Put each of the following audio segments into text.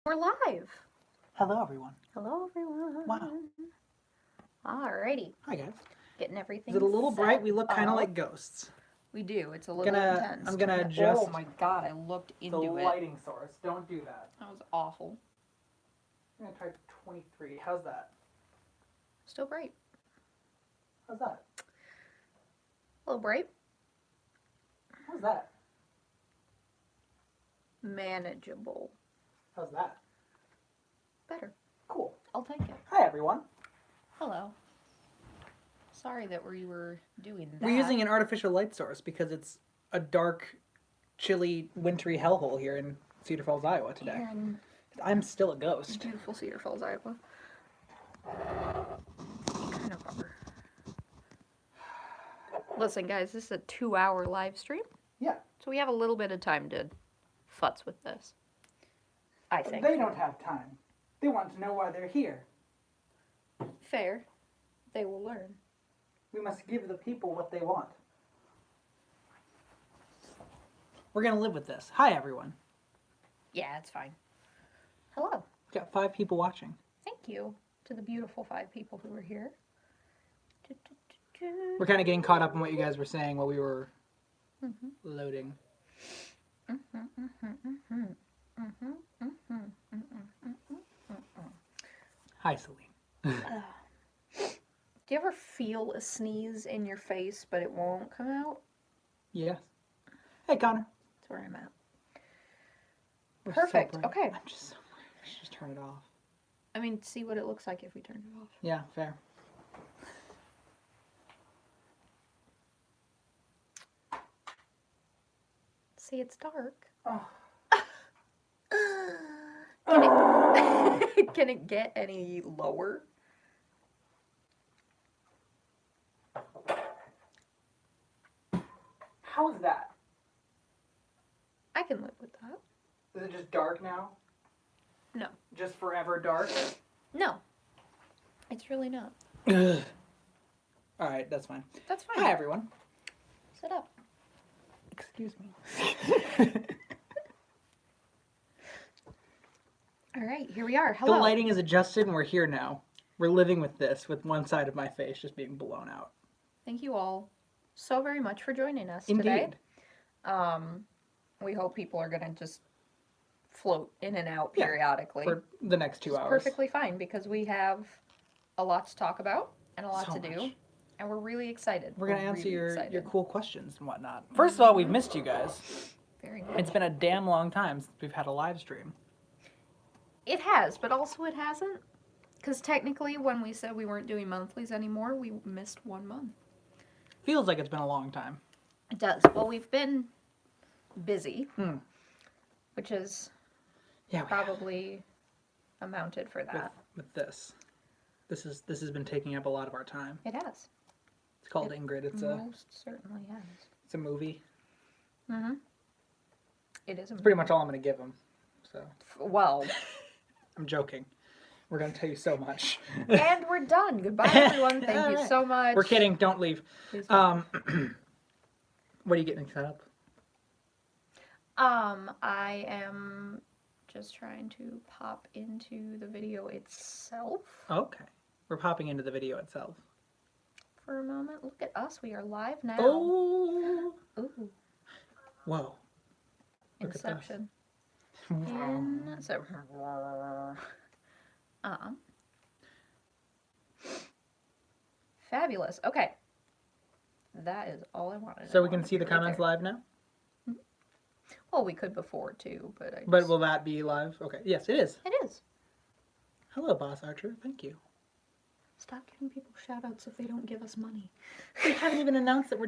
We're live. Hello, everyone. Hello, everyone. Wow. Alrighty. Hi, guys. Getting everything Is it a little bright? set We look kind of up. like ghosts. We do. It's a little intense. I'm gonna adjust. Oh my god, I looked the into it. lighting source. Don't do that. That was awful. I'm gonna try 23. How's that? Still bright. How's that? A little bright. How's that? Manageable. How's that? Better. Cool. I'll take it. Hi, everyone. Hello. Sorry that we were doing that. We're using an artificial light source because it's a dark, chilly, wintry hellhole here in Cedar Falls, Iowa today. Here in I'm still a ghost. beautiful Cedar Falls, Iowa. Kind of are. Listen, guys, this is a 2-hour live stream. Yeah. So we have a little bit of time to futz with this. I think. They don't have time. They want to know why they're here. Fair. They will learn. We must give the people what they want. We're gonna live with this. Hi, everyone. Yeah, it's fine. Hello. We've got 5 people watching. Thank you to the beautiful 5 people who are here. We're kind of getting caught up in what you guys were saying while we were loading. Hi, Celine. Do you ever feel a sneeze in your face, but it won't come out? Yes. Hey, Connor. That's where I'm at. We're so Perfect. bright. Okay. I'm just. I should just turn it off. I mean, see what it looks like if we turn it off. Yeah, fair. See, it's dark. Oh. Can it get any lower? How's that? I can live with that. Is it just dark now? No. Just forever dark? No. It's really not. Alright, that's fine. That's fine. Hi, everyone. Sit up. Excuse me. All right, here we are. Hello. The lighting is adjusted and we're here now. We're living with this, with one side of my face just being blown out. Thank you all so very much for joining us Indeed. today. We hope people are going to just float in and out periodically. For the next 2 hours. Perfectly fine, because we have a lot to talk about and a lot So to do. much. And we're really excited. We're going to answer really your cool questions and whatnot. First of all, we've missed you guys. Very It's much. been a damn long time since we've had a live stream. It has, but also it hasn't. Because technically, when we said we weren't doing monthlies anymore, we missed 1 month. Feels like it's been a long time. It does. Well, we've been busy, which is Yeah, probably amounted for that. with this. This has been taking up a lot of our time. It has. It's called Ingrid. It's Most certainly has. a movie. Mm-hmm. It is a It's pretty much all I'm going to give them. So well. I'm joking. We're going to tell you so much. And we're done. Goodbye, everyone. Thank you Alright. so much. We're kidding. Don't leave. Please don't. What are you getting set up? I am just trying to pop into the video itself Okay. We're popping into the video itself. for a moment. Look at us. We are live now. Oh! Ooh. Whoa. Look at this. Inception. Fabulous. Okay. That is all I wanted. So we can see the comments live now? Well, we could before too, but But will that be live? Okay. Yes, it is. It is. Hello, Boss Archer. Thank you. Stop giving people shout-outs if they don't give us money. We haven't even announced that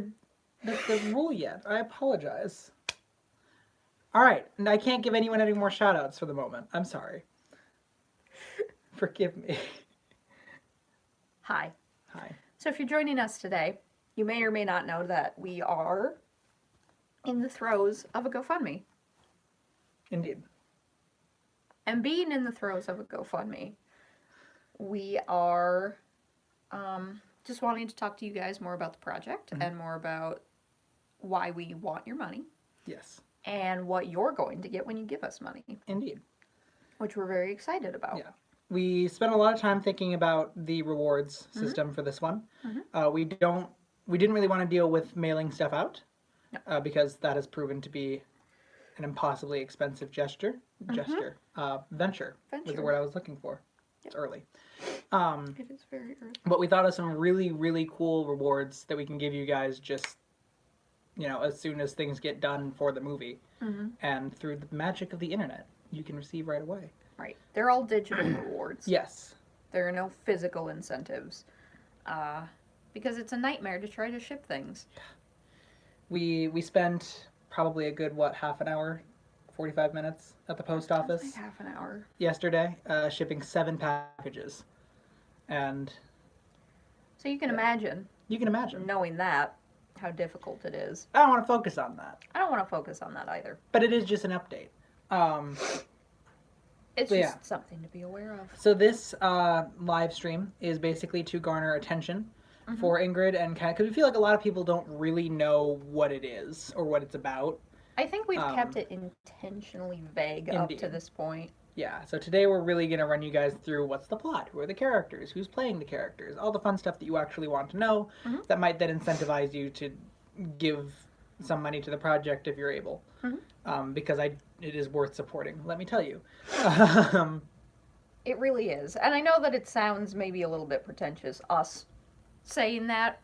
that's the rule yet. I apologize. Alright, and I can't give anyone any more shout-outs for the moment. I'm sorry. Forgive me. Hi. Hi. So if you're joining us today, you may or may not know that we are in the throes of a GoFundMe. Indeed. And being in the throes of a GoFundMe, we are just wanting to talk to you guys more about the project and more about why we want your money Yes. and what you're going to get when you give us money. Indeed. which we're very excited about. Yeah. We spent a lot of time thinking about the rewards system for this one. We didn't really want to deal with mailing stuff out because that has proven to be an impossibly expensive venture was the word I was looking for. It's early. It is very early. But we thought of some really, really cool rewards that we can give you guys just, as soon as things get done for the movie. And through the magic of the internet, you can receive right away. Right. They're all digital rewards. Yes. There are no physical incentives. Because it's a nightmare to try to ship things. We spent probably a good, half an hour, 45 minutes at the post office. Like half an hour. Yesterday, shipping 7 packages. And so you can imagine. You can imagine. Knowing that, how difficult it is. I don't want to focus on that. I don't want to focus on that either. But it is just an update. It's just something to be aware of. So this live stream is basically to garner attention for Ingrid and because we feel like a lot of people don't really know what it is or what it's about. I think we've kept it intentionally vague up to this point. Yeah, so today we're really going to run you guys through what's the plot, who are the characters, who's playing the characters, all the fun stuff that you actually want to know that might then incentivize you to give some money to the project if you're able. Because it is worth supporting, let me tell you. It really is. And I know that it sounds maybe a little bit pretentious, us saying that,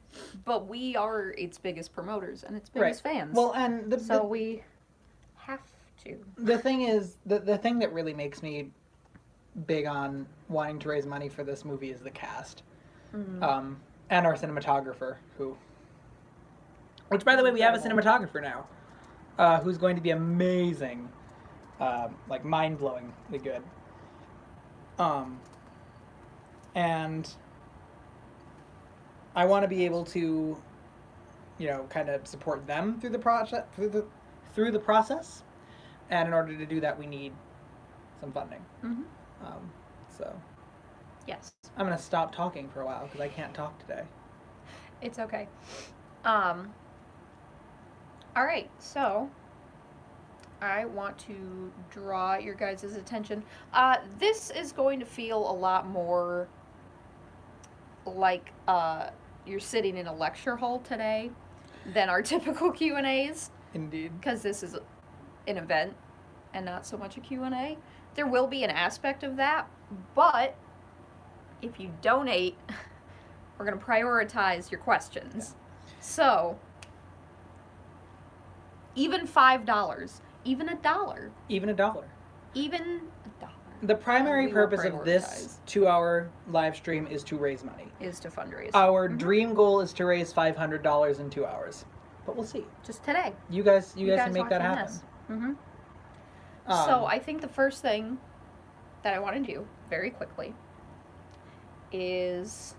but we are its biggest promoters and its biggest fans. Well, and we have to. The thing is, the thing that really makes me big on wanting to raise money for this movie is the cast. And our cinematographer, which by the way, we have a cinematographer now, who's going to be amazing, like mind-blowingly good. And I want to be able to, kind of support them through the process, through the process. And in order to do that, we need some funding. So, yes, I'm gonna stop talking for a while because I can't talk today. It's okay. All right, so I want to draw your guys' attention. This is going to feel a lot more like you're sitting in a lecture hall today than our typical Q&As. Indeed. Because this is an event and not so much a Q&A. There will be an aspect of that, but if you donate, we're going to prioritize your questions. Yeah. So, even $5, even $1. Even $1. Even $1. The primary purpose of this 2-hour live stream is to raise money. Is to fundraise. Our dream goal is to raise $500 in 2 hours. But we'll see. Just today. You guys can make that happen. So I think the first thing that I want to do very quickly is,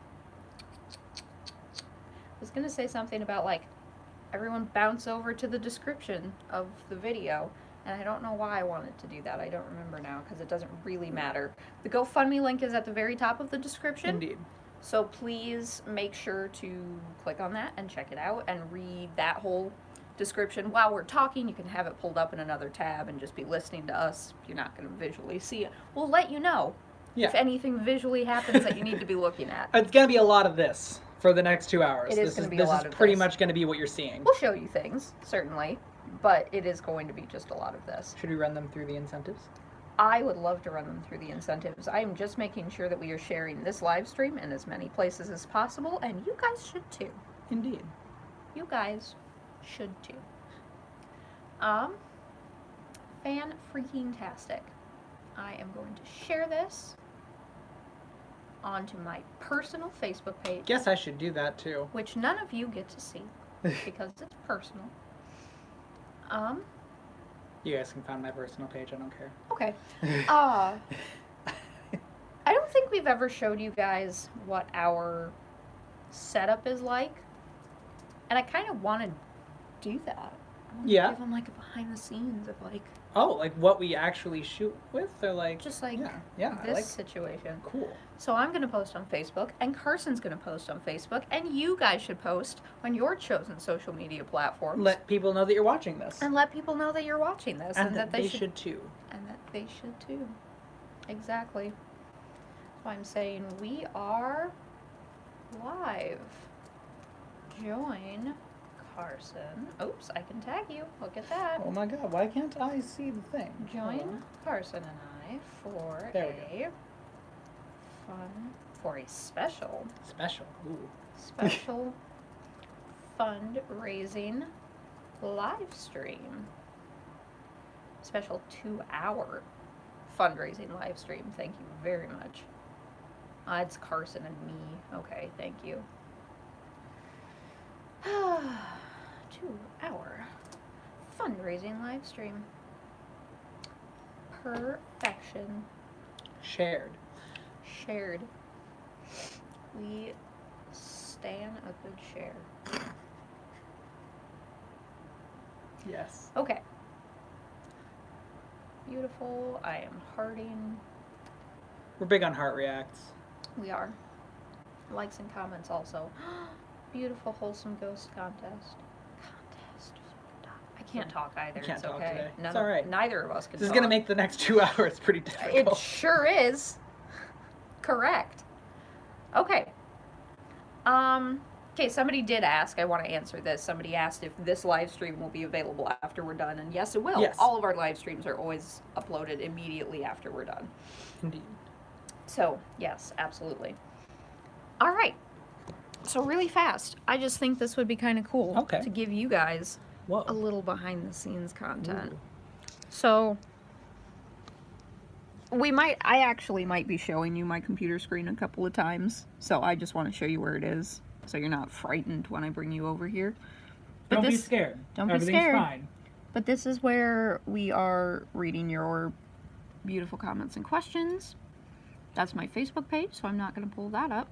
I was going to say something about like everyone bounce over to the description of the video, and I don't know why I wanted to do that. I don't remember now because it doesn't really matter. The GoFundMe link is at the very top of the description. Indeed. So please make sure to click on that and check it out and read that whole description. While we're talking, you can have it pulled up in another tab and just be listening to us. You're not going to visually see it. We'll let you know if anything visually happens that you need to be looking at. It's going to be a lot of this for the next 2 hours. It is going to be a lot of this. This is pretty much going to be what you're seeing. We'll show you things, certainly, but it is going to be just a lot of this. Should we run them through the incentives? I would love to run them through the incentives. I am just making sure that we are sharing this live stream in as many places as possible, and you guys should too. Indeed. You guys should too. Fan-freaking-tastic. I am going to share this onto my personal Facebook page. Guess I should do that too. Which none of you get to see because it's personal. You guys can find my personal page, I don't care. Okay. I don't think we've ever showed you guys what our setup is like. And I kind of want to do that. I want to give them like a behind the scenes of like... Oh, like what we actually shoot with? Or like... Just like this situation. Cool. So I'm going to post on Facebook, and Carrsan's going to post on Facebook, and you guys should post on your chosen social media platforms. Let people know that you're watching this. And let people know that you're watching this. And that they should too. And that they should too. Exactly. So I'm saying we are live. Join Carrsan. Oops, I can tag you. Look at that. Oh my god, why can't I see the thing? Join Carrsan and I for a special Ooh. fundraising live stream. Special 2-hour fundraising live stream. Thank you very much. It's Carrsan and me. Okay, thank you. 2-hour fundraising live stream. Perfection. Shared. We stand a good share. Yes. Okay. Beautiful. I am hearting. We're big on heart reacts. We are. Likes and comments also. Beautiful, wholesome ghost contest. I can't talk either. Can't it's talk okay. today. It's all right. Neither of us can This talk. is going to make the next 2 hours pretty difficult. It sure is. Correct. Okay. Okay, somebody did ask. I want to answer this. Somebody asked if this live stream will be available after we're done, and yes, it will. Yes. All of our live streams are always uploaded immediately after we're done. Indeed. So, yes, absolutely. All right. So really fast, I just think this would be kind of cool to give you guys a little behind-the-scenes content. Ooh. So, I actually might be showing you my computer screen a couple of times. So I just want to show you where it is, so you're not frightened when I bring you over here. But Don't be scared. Don't Everything's be scared. Fine. But this is where we are reading your beautiful comments and questions. That's my Facebook page, so I'm not going to pull that up.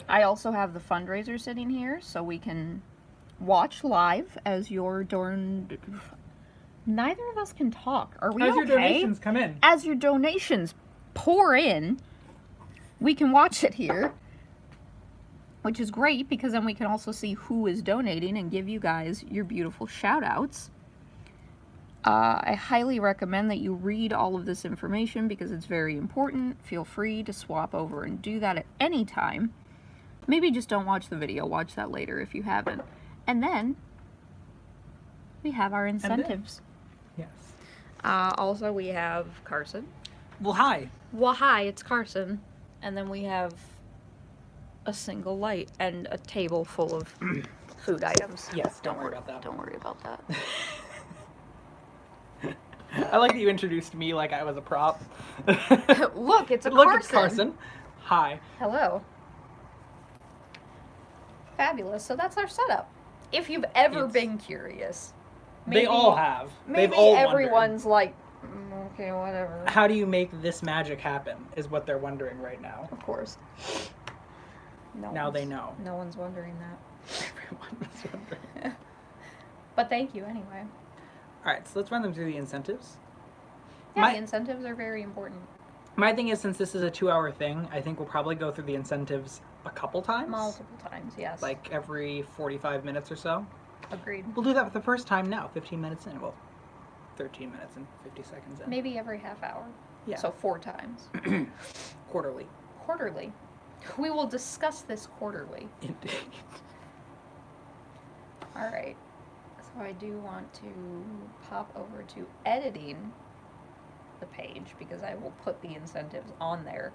I also have the fundraiser sitting here, so we can watch live as your Neither of us can talk. Are we okay? As your donations come in. As your donations pour in, we can watch it here, which is great because then we can also see who is donating and give you guys your beautiful shout outs. I highly recommend that you read all of this information because it's very important. Feel free to swap over and do that at any time. Maybe just don't watch the video. Watch that later if you haven't. And then we have our incentives. Yes. Also, we have Carrsan. Well, hi. Well, hi, it's Carrsan. And then we have a single light and a table full of food items. Yes, don't worry about that. Don't worry about that. I like that you introduced me like I was a prop. Look, it's Look, Carrsan. it's Carrsan. Hi. Hello. Fabulous. So that's our setup. If you've ever been curious. Maybe, they all have. Maybe They've all everyone's wondered. like, okay, whatever. How do you make this magic happen is what they're wondering right now. Of course. Now they know. No one's wondering that. Everyone was wondering. But thank you anyway. Alright, so let's run them through the incentives. Yeah, the incentives are very important. My thing is, since this is a 2-hour thing, I think we'll probably go through the incentives a couple times. Multiple times, yes. Like every 45 minutes or so. Agreed. We'll do that for the first time now, 15 minutes in. Well, 13 minutes and 50 seconds in. Maybe every half hour. Yeah. So 4 times. Quarterly. Quarterly. We will discuss this quarterly. Indeed. Alright. So I do want to pop over to editing the page because I will put the incentives on there.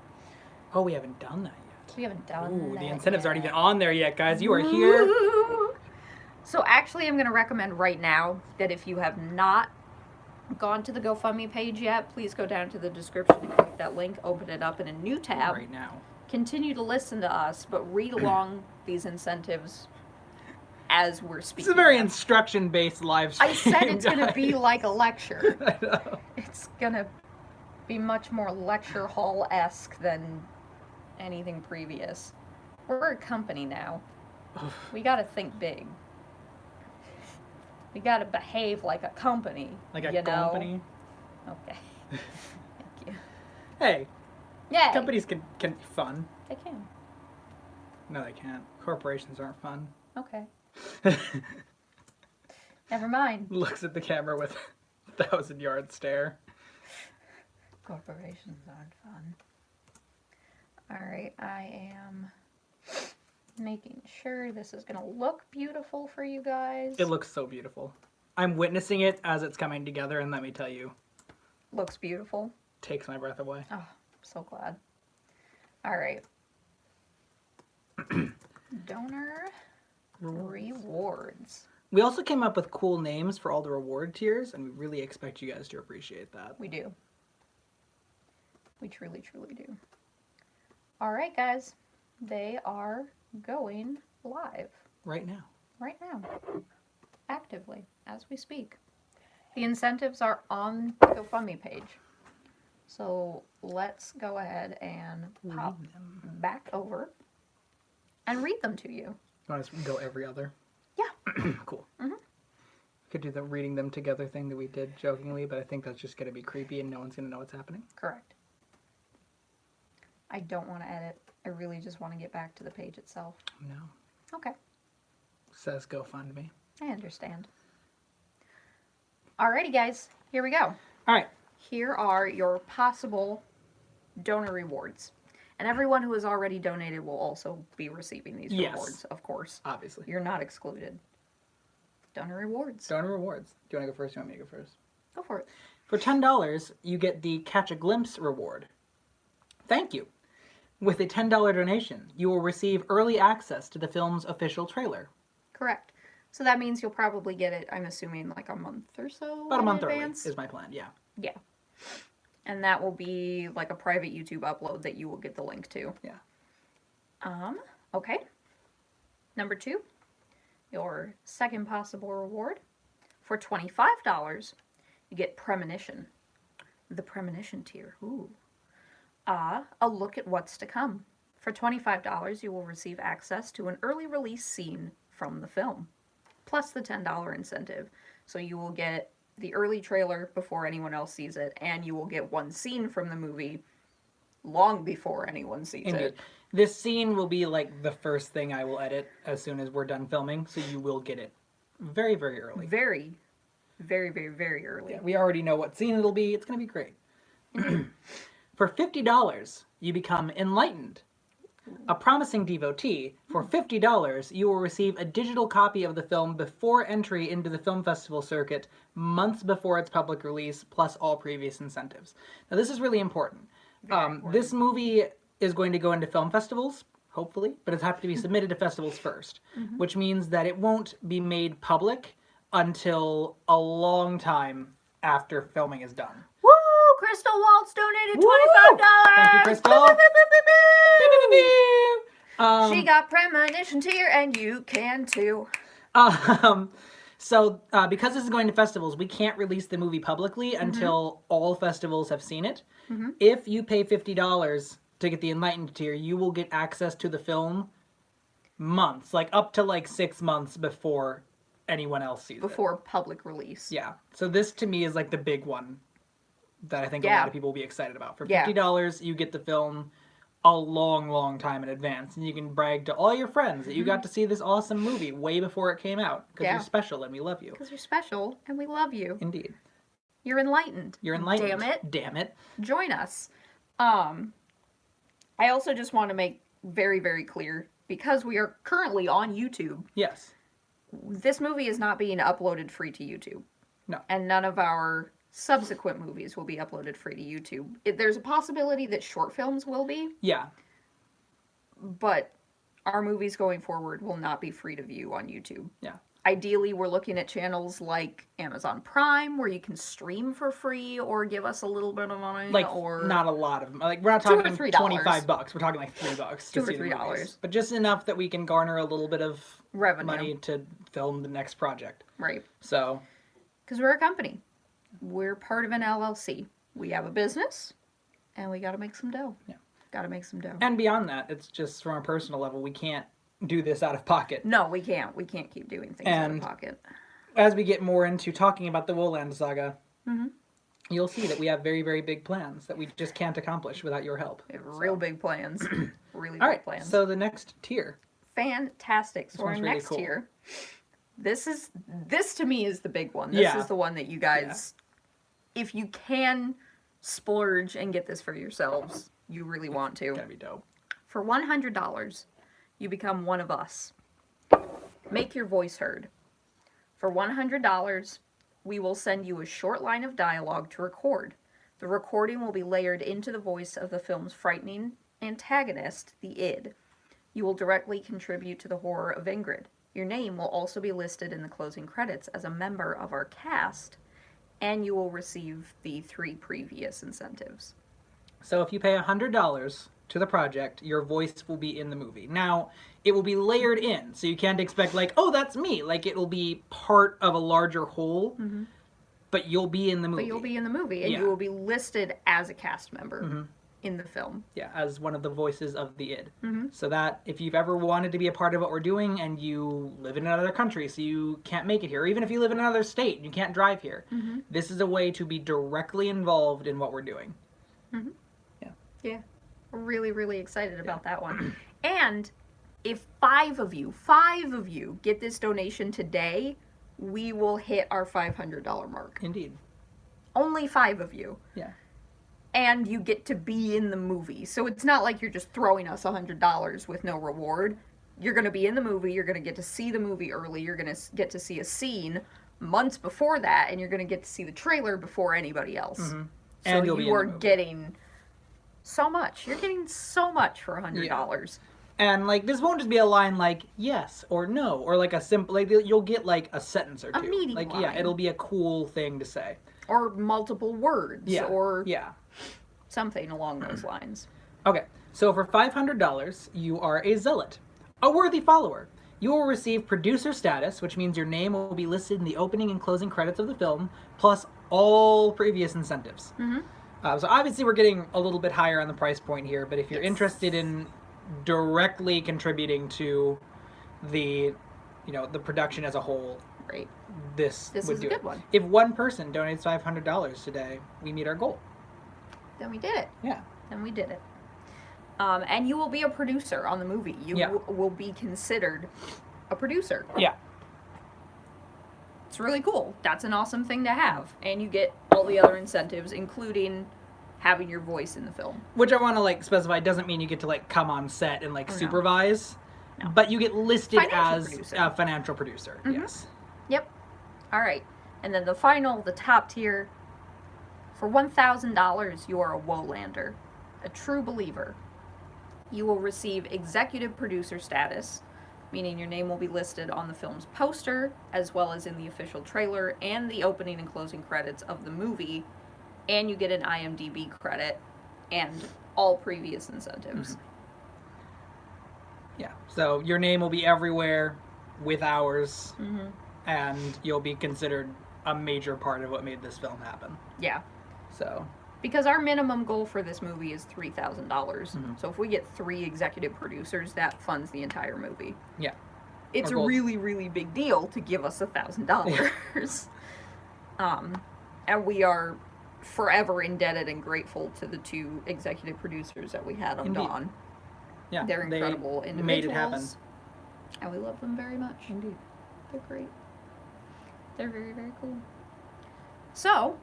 Oh, we haven't done that yet. We haven't done that the incentives yet. aren't even on there yet, guys. You are here. So actually, I'm going to recommend right now that if you have not gone to the GoFundMe page yet, please go down to the description and click that link, open it up in a new tab. Right now. Continue to listen to us, but read along these incentives as we're speaking. It's a very instruction-based live stream. I said it's going to be like a lecture. I know. It's going to be much more lecture hall-esque than anything previous. We're a company now. We got to think big. We got to behave like a company. Like a company? Okay. Thank you. Hey. Yeah. Companies can be fun. They can. No, they can't. Corporations aren't fun. Okay. Never mind. Looks at the camera with a 1,000-yard stare. Corporations aren't fun. Alright, I am making sure this is going to look beautiful for you guys. It looks so beautiful. I'm witnessing it as it's coming together, and let me tell you. Looks beautiful. Takes my breath away. Oh, I'm so glad. Alright. Donor rewards. We also came up with cool names for all the reward tiers, and we really expect you guys to appreciate that. We do. We truly, truly do. Alright, guys. They are going live. Right now. Right now. Actively, as we speak. The incentives are on the GoFundMe page. So let's go ahead and pop them back over and read them to you. You want us to go every other? Yeah. Cool. Could do the reading them together thing that we did jokingly, but I think that's just going to be creepy and no one's going to know what's happening. Correct. I don't want to edit. I really just want to get back to the page itself. No. Okay. Says GoFundMe. I understand. Alrighty, guys. Here we go. All right. Here are your possible donor rewards. And everyone who has already donated will also be receiving these rewards, of course. Obviously. You're not excluded. Donor rewards. Donor rewards. Do you want to go first? Do you want me to go first? Go for it. For $10, you get the Catch a Glimpse reward. Thank you. With a $10 donation, you will receive early access to the film's official trailer. Correct. So that means you'll probably get it, I'm assuming, like a month or so About a month advance. early is my plan, yeah. Yeah. And that will be like a private YouTube upload that you will get the link to. Yeah. Okay. Number 2, your second possible reward. For $25, you get Premonition. The Premonition tier. Ooh. A look at what's to come. For $25, you will receive access to an early release scene from the film, plus the $10 incentive. So you will get the early trailer before anyone else sees it, and you will get one scene from the movie long before anyone sees it. This scene will be like the first thing I will edit as soon as we're done filming, so you will get it very, very early. Very, very, very, very early. Yeah, we already know what scene it'll be. It's going to be great. For $50, you become enlightened. A promising devotee, for $50, you will receive a digital copy of the film before entry into the film festival circuit, months before its public release, plus all previous incentives. Now, this is really important. This movie is going to go into film festivals, hopefully, but it's have to be submitted to festivals first, which means that it won't be made public until a long time after filming is done. Woo! Crystal Waltz donated $25. Thank you, Crystal. She got Premonition tier, and you can too. So because this is going to festivals, we can't release the movie publicly until all festivals have seen it. If you pay $50 to get the Enlightened tier, you will get access to the film months, like up to like 6 months before anyone else sees it. Before public release. Yeah. So this to me is like the big one that I think a lot of people will be excited about. For $50, you get the film a long, long time in advance, and you can brag to all your friends that you got to see this awesome movie way before it came out, because you're special and we love you. Because you're special and we love you. Indeed. You're enlightened. You're enlightened. Damn it. Damn it. Join us. I also just want to make very, very clear, because we are currently on YouTube. Yes. This movie is not being uploaded free to YouTube. No. And none of our subsequent movies will be uploaded free to YouTube. There's a possibility that short films will be. Yeah. But our movies going forward will not be free to view on YouTube. Yeah. Ideally, we're looking at channels like Amazon Prime, where you can stream for free or give us a little bit of money. Like, or not a lot of them. Like, we're not talking $2 or $3. $25. We're talking like $3 to $2 or see the $3. movies. But just enough that we can garner a little bit of revenue money to film the next project. Right. So. Because we're a company. We're part of an LLC. We have a business, and we got to make some dough. Yeah. Got to make some dough. And beyond that, it's just from a personal level, we can't do this out of pocket. No, we can't. We can't keep doing things out of pocket. As we get more into talking about the Woolland saga, you'll see that we have very, very big plans that we just can't accomplish without your help. We have real big plans. Really All big right, plans. so the next tier. Fantastic. So our really next cool. tier, this to me is the big one. This is the one that you guys, if you can splurge and get this for yourselves, you really want to. That'd be dope. For $100, you become one of us. Make your voice heard. For $100, we will send you a short line of dialogue to record. The recording will be layered into the voice of the film's frightening antagonist, the id. You will directly contribute to the horror of Ingrid. Your name will also be listed in the closing credits as a member of our cast, and you will receive the 3 previous incentives. So if you pay $100 to the project, your voice will be in the movie. Now, it will be layered in, so you can't expect like, oh, that's me. Like, it'll be part of a larger whole, but you'll be in the movie. But you'll be in the movie, and you will be listed as a cast member in the film. Yeah, as one of the voices of the id. So that if you've ever wanted to be a part of what we're doing and you live in another country so you can't make it here, or even if you live in another state and you can't drive here, this is a way to be directly involved in what we're doing. Yeah. We're really, really excited about that one. And if 5 of you get this donation today, we will hit our $500 mark. Indeed. Only 5 of you. Yeah. And you get to be in the movie. So it's not like you're just throwing us $100 with no reward. You're going to be in the movie. You're going to get to see the movie early. You're going to get to see a scene months before that. And you're going to get to see the trailer before anybody else. So And you'll be you in the are movie. getting so much. You're getting so much for $100. And like this won't just be a line like yes or no or like a simple like you'll get like a sentence or two. A meaty like line. yeah, it'll be a cool thing to say. Or multiple words. Yeah. Or Yeah. something along those lines. Okay. So for $500, you are a zealot, a worthy follower. You will receive producer status, which means your name will be listed in the opening and closing credits of the film, plus all previous incentives. So obviously we're getting a little bit higher on the price point here, but if you're interested in directly contributing to the, the production as a whole, Right. this This would is do a good it. one. If one person donates $500 today, we meet our goal. Then we did it. Yeah. Then we did it. And you will be a producer on the movie. You will be considered a producer. Yeah. It's really cool. That's an awesome thing to have. And you get all the other incentives, including having your voice in the film. Which I want to specify doesn't mean you get to come on set and supervise, No. but you get listed Financial as producer. a financial producer. Yes. Yep. All right. And then the top tier, for $1,000, you are a Wolander, a true believer. You will receive executive producer status, meaning your name will be listed on the film's poster, as well as in the official trailer and the opening and closing credits of the movie, and you get an IMDb credit and all previous incentives. Yeah. So your name will be everywhere with ours, and you'll be considered a major part of what made this film happen. Yeah. So. Because our minimum goal for this movie is $3,000. So if we get 3 executive producers, that funds the entire movie. Yeah. It's a really, really big deal to give us $1,000. And we are forever indebted and grateful to the 2 executive producers that we had on Indeed. Dawn. Yeah. They're incredible individuals. Made it happen. And we love them very much. Indeed. They're great. They're very, very cool. So,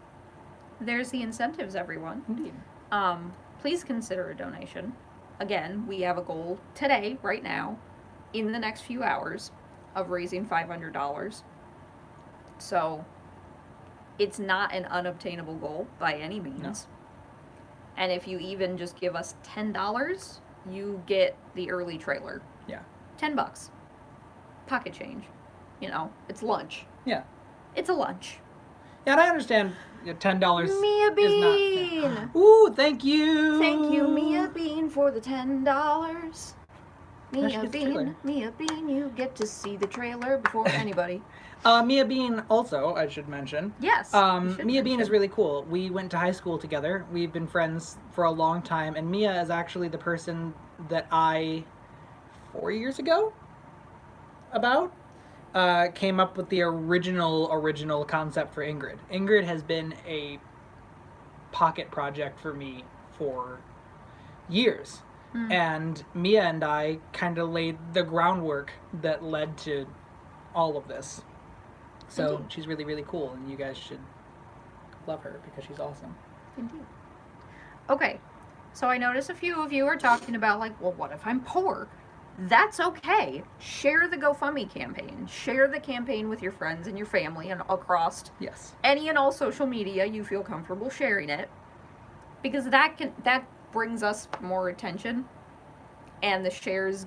there's the incentives, everyone. Indeed. Please consider a donation. Again, we have a goal today, right now, in the next few hours, of raising $500. So, it's not an unobtainable goal by any means. No. And if you even just give us $10, you get the early trailer. Yeah. $10. Pocket change. It's lunch. Yeah. It's a lunch. Yeah, and I understand $10 Mia is Bean! not... Ooh, thank you! Thank you, Mia Bean, for the $10. Now she gets the trailer. Mia Bean, you get to see the trailer before anybody. Mia Bean also, I should mention. Yes. Mia Bean is really cool. We went to high school together. We've been friends for a long time, and Mia is actually the person that I, 4 years ago, came up with the original concept for Ingrid. Ingrid has been a pocket project for me for years. And Mia and I kind of laid the groundwork that led to all of this. So Indeed. she's really, really cool, and you guys should love her because she's awesome. Indeed. Okay, so I notice a few of you are talking about, like, well, what if I'm poor? That's okay. Share the GoFundMe campaign. Share the campaign with your friends and your family and across Yes. any and all social media you feel comfortable sharing it. Because that brings us more attention, and the shares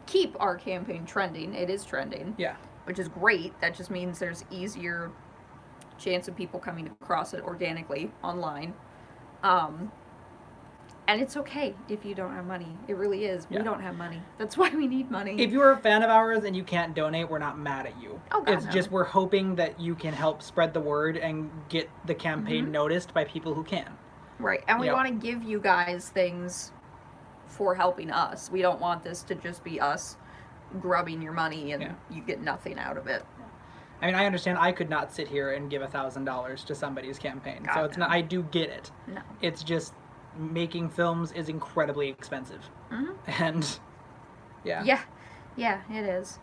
keep our campaign trending. It is trending. Yeah. Which is great. That just means there's easier chance of people coming across it organically online. And it's okay if you don't have money. It really is. Yeah. We don't have money. That's why we need money. If you're a fan of ours and you can't donate, we're not mad at you. Oh, God, it's no. just we're hoping that you can help spread the word and get the campaign noticed by people who can. Right. And we want to give you guys things for helping us. We don't want this to just be us grubbing your money and you get nothing out of it. I mean, I understand I could not sit here and give $1,000 to somebody's campaign. God, so it's no. not, I do get it. No. It's just making films is incredibly expensive. And Yeah, it is.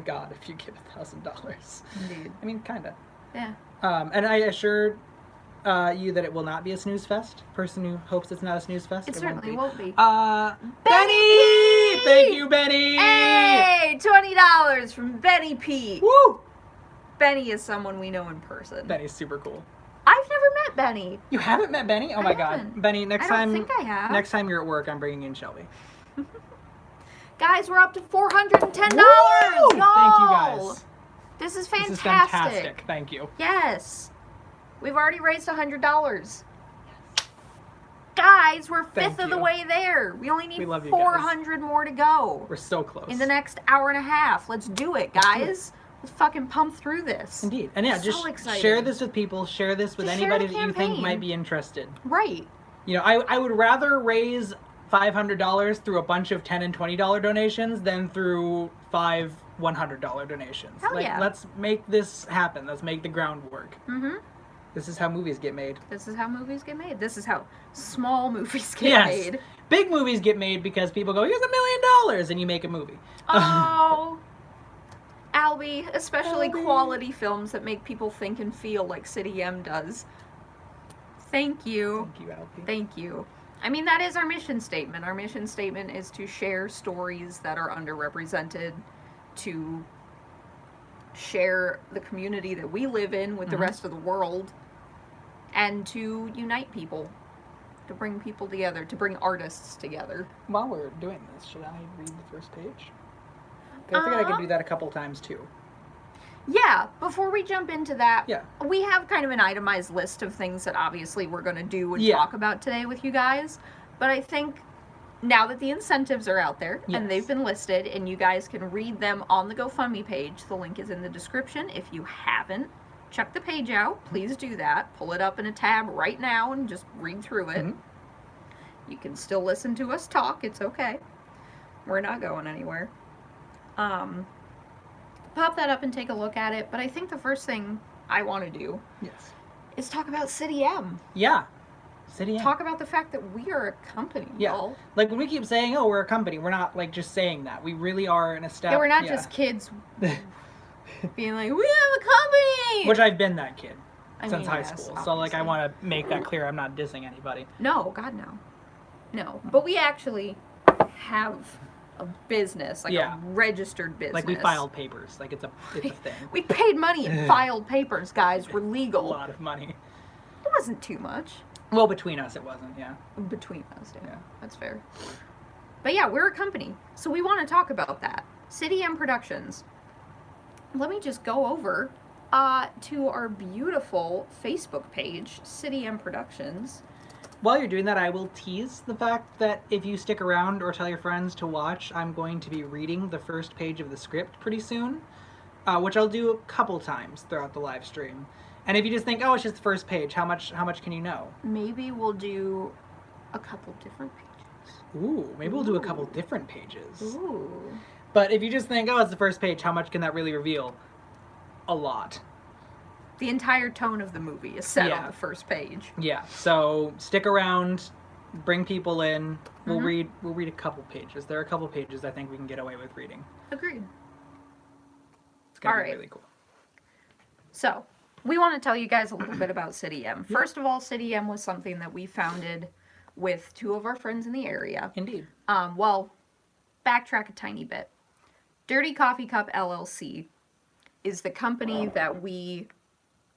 God, if you give $1,000. Indeed. I mean, kind of. Yeah. And I assure you that it will not be a snooze fest. Person who hopes it's not a snooze fest. It certainly won't be. Benny! Thank you, Benny! Hey! $20 from Benny P. Woo! Benny is someone we know in person. Benny's super cool. I've never met Benny. You haven't met Benny? Oh my God, haven't. Benny! I don't think I have. Next time you're at work, I'm bringing in Shelby. Guys, we're up to $410. Woo! Y'all! Thank you guys. This is fantastic. This is fantastic. Thank you. Yes. We've already raised $100. Guys, we're fifth of the way there. We only need love you 400 more to go. We're so close. In the next hour and a half. Let's do it, guys. Let's fucking pump through this. Indeed. And yeah, So just exciting. share this with people. Share this with Just share anybody the that you think campaign. might be interested. Right. You know, I would rather raise $500 through a bunch of $10 and $20 donations than through 5 $100 donations. Hell yeah. Let's make this happen. Let's make the groundwork. Mm-hmm. This is how movies get made. This is how movies get made. This is how small movies get made. Big movies get made because people go, here's $1 million, and you make a movie. Oh, Albie, especially Albie. quality films that make people think and feel like City M does. Thank you. Thank you, Albie. Thank you. I mean, that is our mission statement. Our mission statement is to share stories that are underrepresented, to share the community that we live in with the rest of the world, and to unite people, to bring people together, to bring artists together. While we're doing this, should I read the first page? I figured I could do that a couple times too. Yeah, before we jump into that, Yeah. we have kind of an itemized list of things that obviously we're going to do and talk about today with you guys. But I think now that the incentives are out there and they've been listed and you guys can read them on the GoFundMe page, the link is in the description. If you haven't, check the page out. Please do that. Pull it up in a tab right now and just read through it. You can still listen to us talk. It's okay. We're not going anywhere. Pop that up and take a look at it. But I think the first thing I want to do is talk about City M. Yeah. City M. Talk about the fact that we are a company, y'all. Like when we keep saying, oh, we're a company, we're not like just saying that. We really are an established... Yeah, we're not just kids being like, we have a company! Which I've been that kid since mean, high yes, school. obviously. So like I want to make that clear. I'm not dissing anybody. No, God, no. No. But we actually have a business, like a registered business. Like we filed papers. Like it's a thing. We paid money and filed papers, guys. We're A legal. lot of money. It wasn't too much. Well, between us it wasn't, yeah. Between us, yeah. That's fair. But yeah, we're a company, so we want to talk about that. City M Productions. Let me just go over to our beautiful Facebook page, City M Productions. While you're doing that, I will tease the fact that if you stick around or tell your friends to watch, I'm going to be reading the first page of the script pretty soon, which I'll do a couple times throughout the live stream. And if you just think, oh, it's just the first page, how much can you know? Maybe we'll do a couple different pages. Ooh, maybe we'll do a couple different pages. Ooh. But if you just think, oh, it's the first page, how much can that really reveal? A lot. The entire tone of the movie is set on the first page. Yeah, so stick around, bring people in. We'll read a couple pages. There are a couple pages I think we can get away with reading. Agreed. It's gonna be really cool. So, we want to tell you guys a little bit about City M. First of all, City M was something that we founded with two of our friends in the area. Indeed. Well, backtrack a tiny bit. Dirty Coffee Cup LLC is the company that we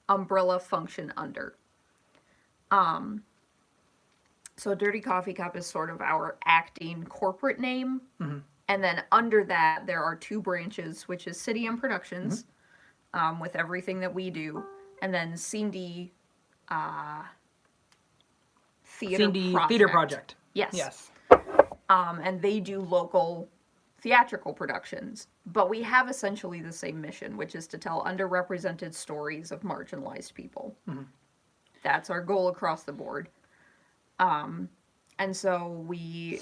umbrella function under. So Dirty Coffee Cup is sort of our acting corporate name. Mm-hmm. And then under that, there are two branches, which is City M Productions, with everything that we do. And then Cindy Theater Project. Yes. Yes. And they do local theatrical productions. But we have essentially the same mission, which is to tell underrepresented stories of marginalized people. Mm-hmm. That's our goal across the board. And so we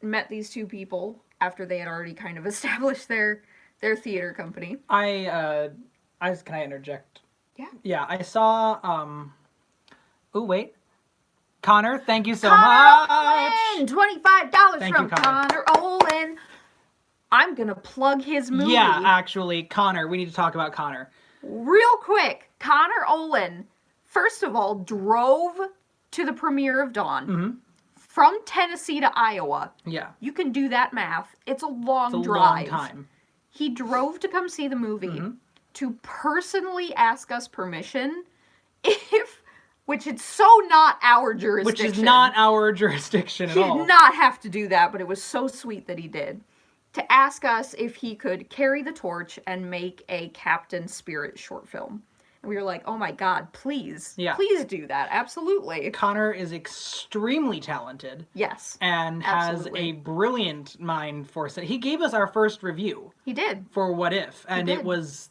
met these two people after they had already kind of established their theater company. Can I interject? Yeah. Yeah, I saw, oh, wait. Connor, thank you so Connor much. Olin! $25 Thank from you, Connor. Connor Olin. I'm going to plug his movie. Yeah, actually, Connor, we need to talk about Connor. Real quick, Connor Olin, first of all, drove to the premiere of Dawn from Tennessee to Iowa. Yeah. You can do that math. It's a long It's a drive. long time. He drove to come see the movie to personally ask us permission which is so not our jurisdiction. Which is not our jurisdiction at all. He did not have to do that, but it was so sweet that he did. To ask us if he could carry the torch and make a Captain Spirit short film. And we were like, oh my God, please. Yeah. Please do that. Absolutely. Connor is extremely talented. Yes. And has a brilliant mind for it. He gave us our first review. He did. For What If. And it was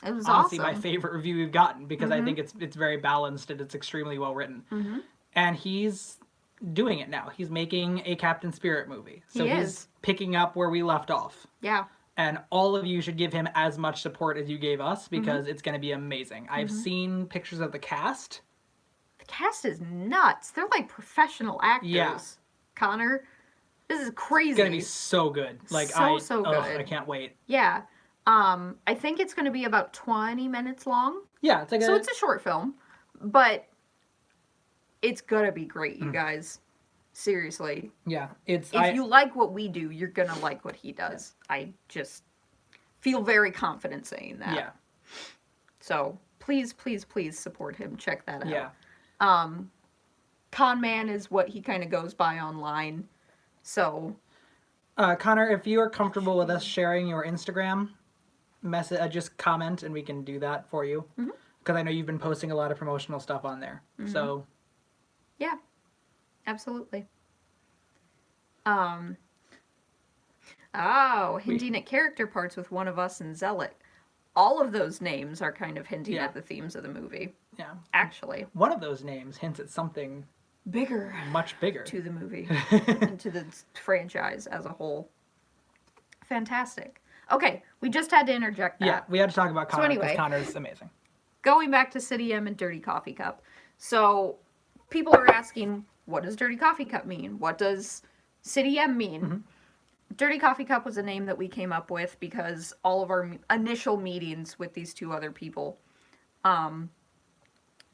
honestly awesome. My favorite review we've gotten because I think it's very balanced and it's extremely well written. And he's doing it now. He's making a Captain Spirit movie. So he's picking up where we left off. Yeah. And all of you should give him as much support as you gave us because it's going to be amazing. I've seen pictures of the cast. The cast is nuts. They're like professional actors. Yeah. Connor, this is crazy. It's going to be so good. Like so good. I can't wait. Yeah. I think it's going to be about 20 minutes long. Yeah, it's like So it's a short film, but it's going to be great, you guys. Seriously. Yeah, if you like what we do, you're going to like what he does. I just feel very confident saying that. Yeah. So, please, please, please support him. Check that out. Yeah. Con Man is what he kind of goes by online. So, Connor, if you are comfortable with us sharing your Instagram message, just comment and we can do that for you. Because I know you've been posting a lot of promotional stuff on there. So, yeah, absolutely. Hinting at character parts with One of Us and Zealot. All of those names are kind of hinting at the themes of the movie. Yeah. Actually. One of those names hints at something bigger. Much bigger. To the movie. And to the franchise as a whole. Fantastic. Okay, we just had to interject that. Yeah, we had to talk about Connor because anyway, Connor's amazing. Going back to City M and Dirty Coffee Cup. So, people are asking, what does Dirty Coffee Cup mean? What does City M mean? Dirty Coffee Cup was a name that we came up with because all of our initial meetings with these two other people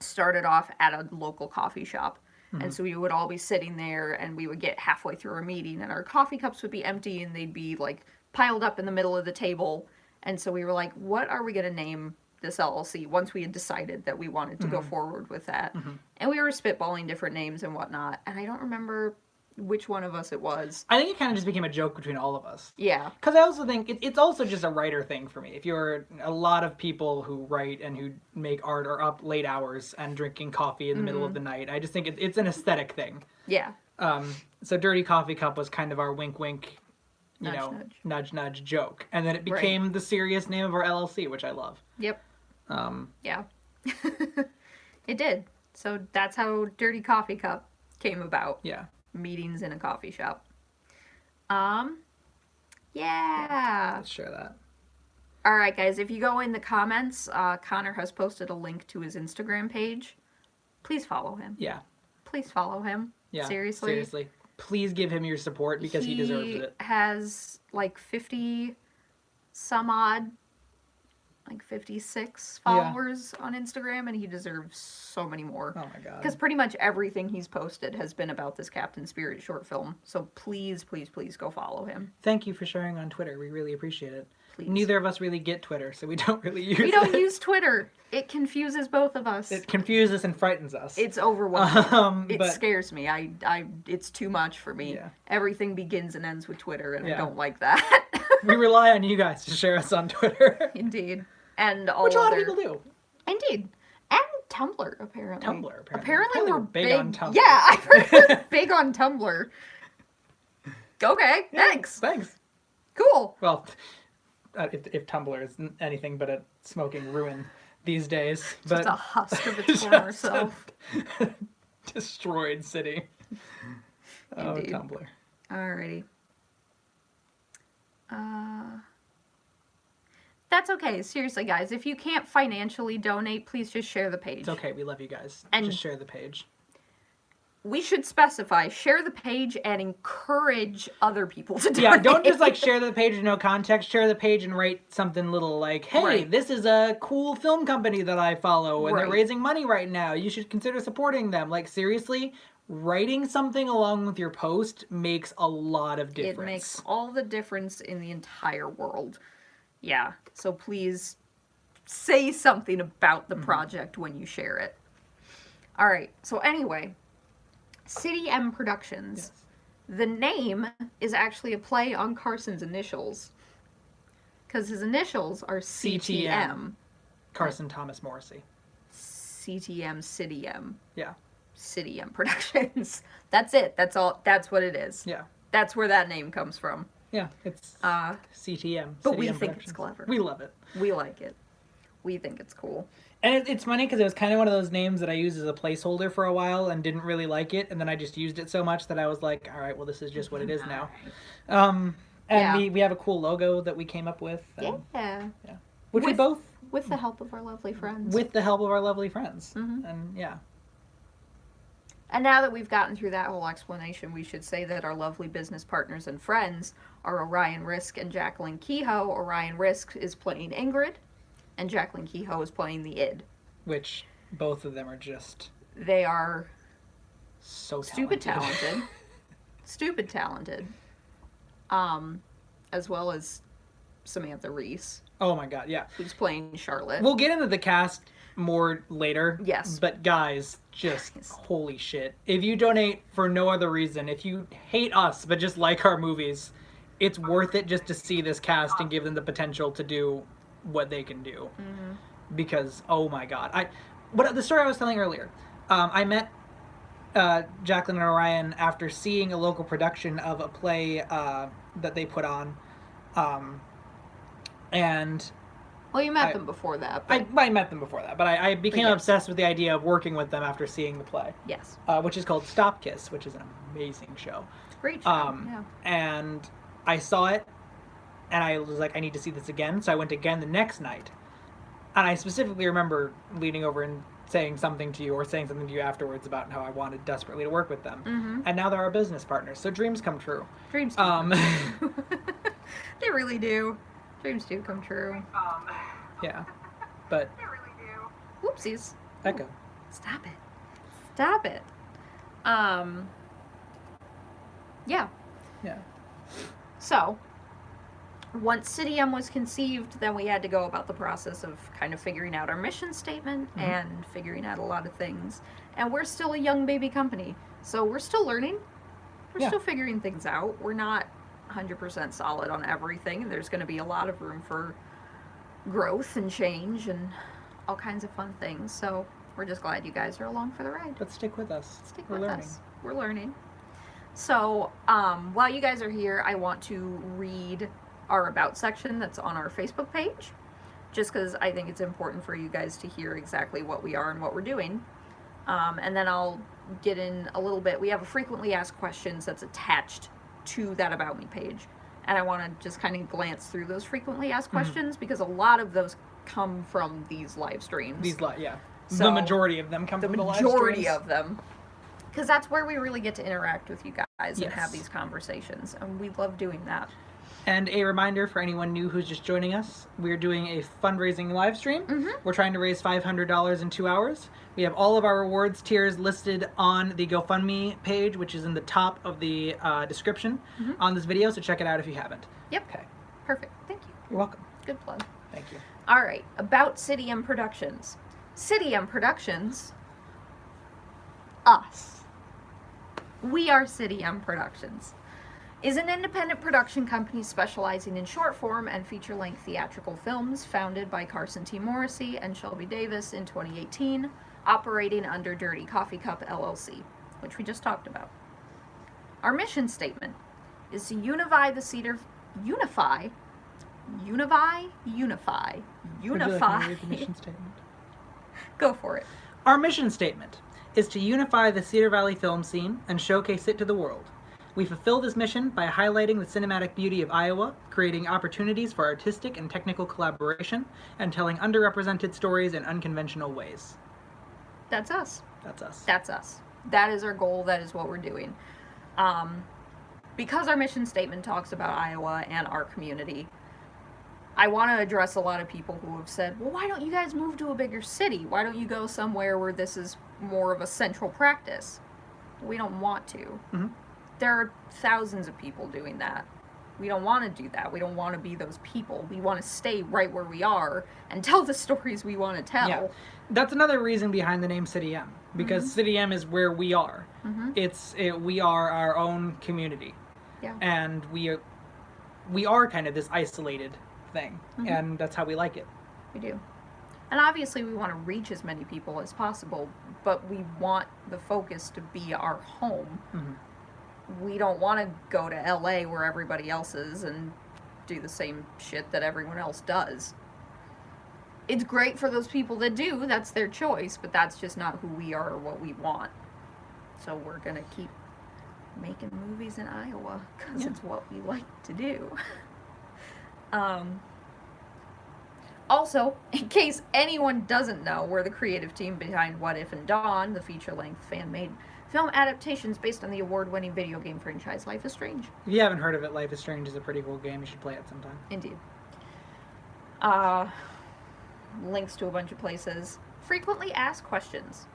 started off at a local coffee shop. And so we would all be sitting there and we would get halfway through our meeting and our coffee cups would be empty and they'd be like piled up in the middle of the table. And so we were like, what are we going to name this LLC once we had decided that we wanted to go forward with that? And we were spitballing different names and whatnot. And I don't remember which one of us it was. I think it kind of just became a joke between all of us. Yeah. Because I also think it's also just a writer thing for me. If you're a lot of people who write and who make art are up late hours and drinking coffee in the middle of the night, I just think it's an aesthetic thing. Yeah. So Dirty Coffee Cup was kind of our wink wink, nudge nudge joke. And then it became the serious name of our LLC, which I love. Yep. Yeah. It did. So that's how Dirty Coffee Cup came about. Yeah. Meetings in a coffee shop. Yeah. Let's share that. All right, guys. If you go in the comments, Connor has posted a link to his Instagram page. Please follow him. Yeah. Please follow him. Yeah. Seriously. Please give him your support because he deserves it. He has like 50 some odd like 56 followers on Instagram, and he deserves so many more. Oh my god. Because pretty much everything he's posted has been about this Captain Spirit short film. So please, please, please go follow him. Thank you for sharing on Twitter. We really appreciate it. Please. Neither of us really get Twitter, so we don't really use it. We don't use Twitter. It confuses both of us. It confuses and frightens us. It's overwhelming. It but- scares me. It's too much for me. Yeah. Everything begins and ends with Twitter, and I Yeah. don't like that. We rely on you guys to share us on Twitter. Indeed. And all Which a lot other... of people do. Indeed. And Tumblr, apparently. Tumblr, apparently. Apparently Apparently we're we're big on Tumblr. Yeah, I've heard we're big on Tumblr. Okay, thanks. Thanks. Cool. Well, if Tumblr is anything but a smoking ruin these days. Just a husk of its former just a self. destroyed city. Oh, Indeed. Tumblr. Alrighty. That's okay. Seriously, guys. If you can't financially donate, please just share the page. It's okay. We love you guys. And- just share the page. We should specify, share the page and encourage other people to donate. Yeah, don't just like share the page with no context. Share the page and write something little like, hey, Right. this is a cool film company that I follow and they're Right. raising money right now. You should consider supporting them. Like, seriously, writing something along with your post makes a lot of difference. It makes all the difference in the entire world. Yeah, so please say something about the project when you share it. All right, so anyway, City M Productions. Yes. The name is actually a play on Carrsan's initials. Because his initials are CTM. Carrsan Thomas Morrissey. CTM, City M. Yeah. City M Productions. That's it. That's all. That's what it is. Yeah. That's where that name comes from. Yeah, it's CTM. But City we M think it's Productions. clever. We love it. We like it. We think it's cool. And it's funny because it was kind of one of those names that I used as a placeholder for a while and didn't really like it, and then I just used it so much that I was like, all right, well, this is just what it is now. And Yeah. we have a cool logo that we came up with. And, Yeah. which we With- both, With the help of our lovely friends. with the help of our lovely friends. Mhm. And yeah. And now that we've gotten through that whole explanation, we should say that our lovely business partners and friends are Orion Risk and Jacqueline Kehoe. Orion Risk is playing Ingrid, and Jacqueline Kehoe is playing the id. Which both of them are just They are so stupid talented. talented. Stupid talented. As well as Samantha Reese, Oh my god, yeah. who's playing Charlotte. We'll get into the cast more later. Yes. But guys, just holy shit. If you donate for no other reason, if you hate us but just like our movies, it's worth it just to see this cast and give them the potential to do what they can do. Mm-hmm. Because oh my god, the story I was telling earlier. I met Jacqueline and Orion after seeing a local production of a play that they put on, and Well, you met them before that. But I met them before that, but I became yes. obsessed with the idea of working with them after seeing the play, yes, which is called Stop Kiss, which is an amazing show. it's a great show. Yeah. And I saw it, and I was like, I need to see this again, so I went again the next night. And I specifically remember leaning over and saying something to you, or saying something to you afterwards about how I wanted desperately to work with them. Mm-hmm. And now they're our business partners, so dreams come true. Dreams do come true. They really do. Dreams do come true. Yeah. But, Whoopsies. Echo. Stop it. Stop it. Yeah. Yeah. So, once City M was conceived, then we had to go about the process of kind of figuring out our mission statement and figuring out a lot of things. And we're still a young baby company, so we're still learning. We're Yeah. still figuring things out. We're not 100% solid on everything, and there's going to be a lot of room for growth and change and all kinds of fun things. So we're just glad you guys are along for the ride. But stick with us. Stick We're with learning. us. We're learning. So, while you guys are here, I want to read our About section that's on our Facebook page, just because I think it's important for you guys to hear exactly what we are and what we're doing. And then I'll get in a little bit. We have a frequently asked questions that's attached to that About Me page. And I want to just kind of glance through those frequently asked questions because a lot of those come from these live streams. Yeah. So, the majority of them come the from the live majority streams. of them, because that's where we really get to interact with you guys and Yes. have these conversations, and we love doing that. And a reminder for anyone new who's just joining us, we're doing a fundraising live stream. Mm-hmm. We're trying to raise $500 in 2 hours. We have all of our rewards tiers listed on the GoFundMe page, which is in the top of the description on this video, so check it out if you haven't. Yep. Okay. Perfect. Thank you. You're welcome. Good plug. Thank you. All right. About City M Productions. City M Productions. Us. We are City M Productions. Is an independent production company specializing in short form and feature-length theatrical films, founded by Carrsan T. Morrissey and Shelby Davis in 2018, operating under Dirty Coffee Cup LLC, which we just talked about. Our mission statement is to unify the unify. Would you like me to read the mission statement? Go for it. Our mission statement is to unify the Cedar Valley film scene and showcase it to the world. We fulfill this mission by highlighting the cinematic beauty of Iowa, creating opportunities for artistic and technical collaboration, and telling underrepresented stories in unconventional ways. That's us. That's us. That's us. That is our goal. That is what we're doing. Because our mission statement talks about Iowa and our community, I want to address a lot of people who have said, well, why don't you guys move to a bigger city? Why don't you go somewhere where this is more of a central practice? We don't want to. Mm-hmm. There are thousands of people doing that. We don't want to do that. We don't want to be those people. We want to stay right where we are and tell the stories we want to tell. Yeah. That's another reason behind the name City M, because City M is where we are. We are our own community. Yeah. And we are kind of this isolated thing, and that's how we like it. We do. And obviously we want to reach as many people as possible, but we want the focus to be our home. We don't want to go to LA where everybody else is and do the same shit that everyone else does. It's great for those people that do, that's their choice, but that's just not who we are or what we want. So we're gonna keep making movies in Iowa, because it's what we like to do. Also, in case anyone doesn't know, we're the creative team behind What If and Dawn, the feature-length fan-made film adaptations based on the award-winning video game franchise Life is Strange. If you haven't heard of it, Life is Strange is a pretty cool game. You should play it sometime. Indeed. Links to a bunch of places. Frequently asked questions.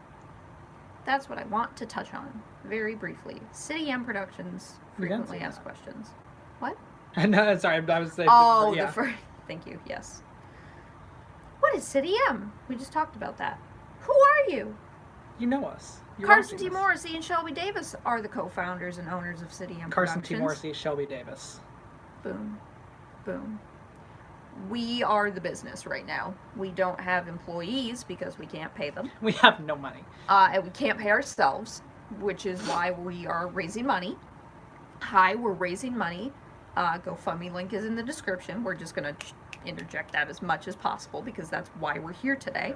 That's what I want to touch on very briefly. City M Productions, frequently asked questions. What? No, sorry, I was saying. Oh, yeah. Thank you, yes. What is City M? We just talked about that. Who are you? You know us. Carrsan T. Morrissey and Shelby Davis are the co-founders and owners of City M Productions. Carrsan T. Morrissey, Shelby Davis. Boom. Boom. We are the business right now. We don't have employees because we can't pay them. We have no money. And we can't pay ourselves, which is why we are raising money. Hi, we're raising money. GoFundMe link is in the description. We're just going to interject that as much as possible because that's why we're here today.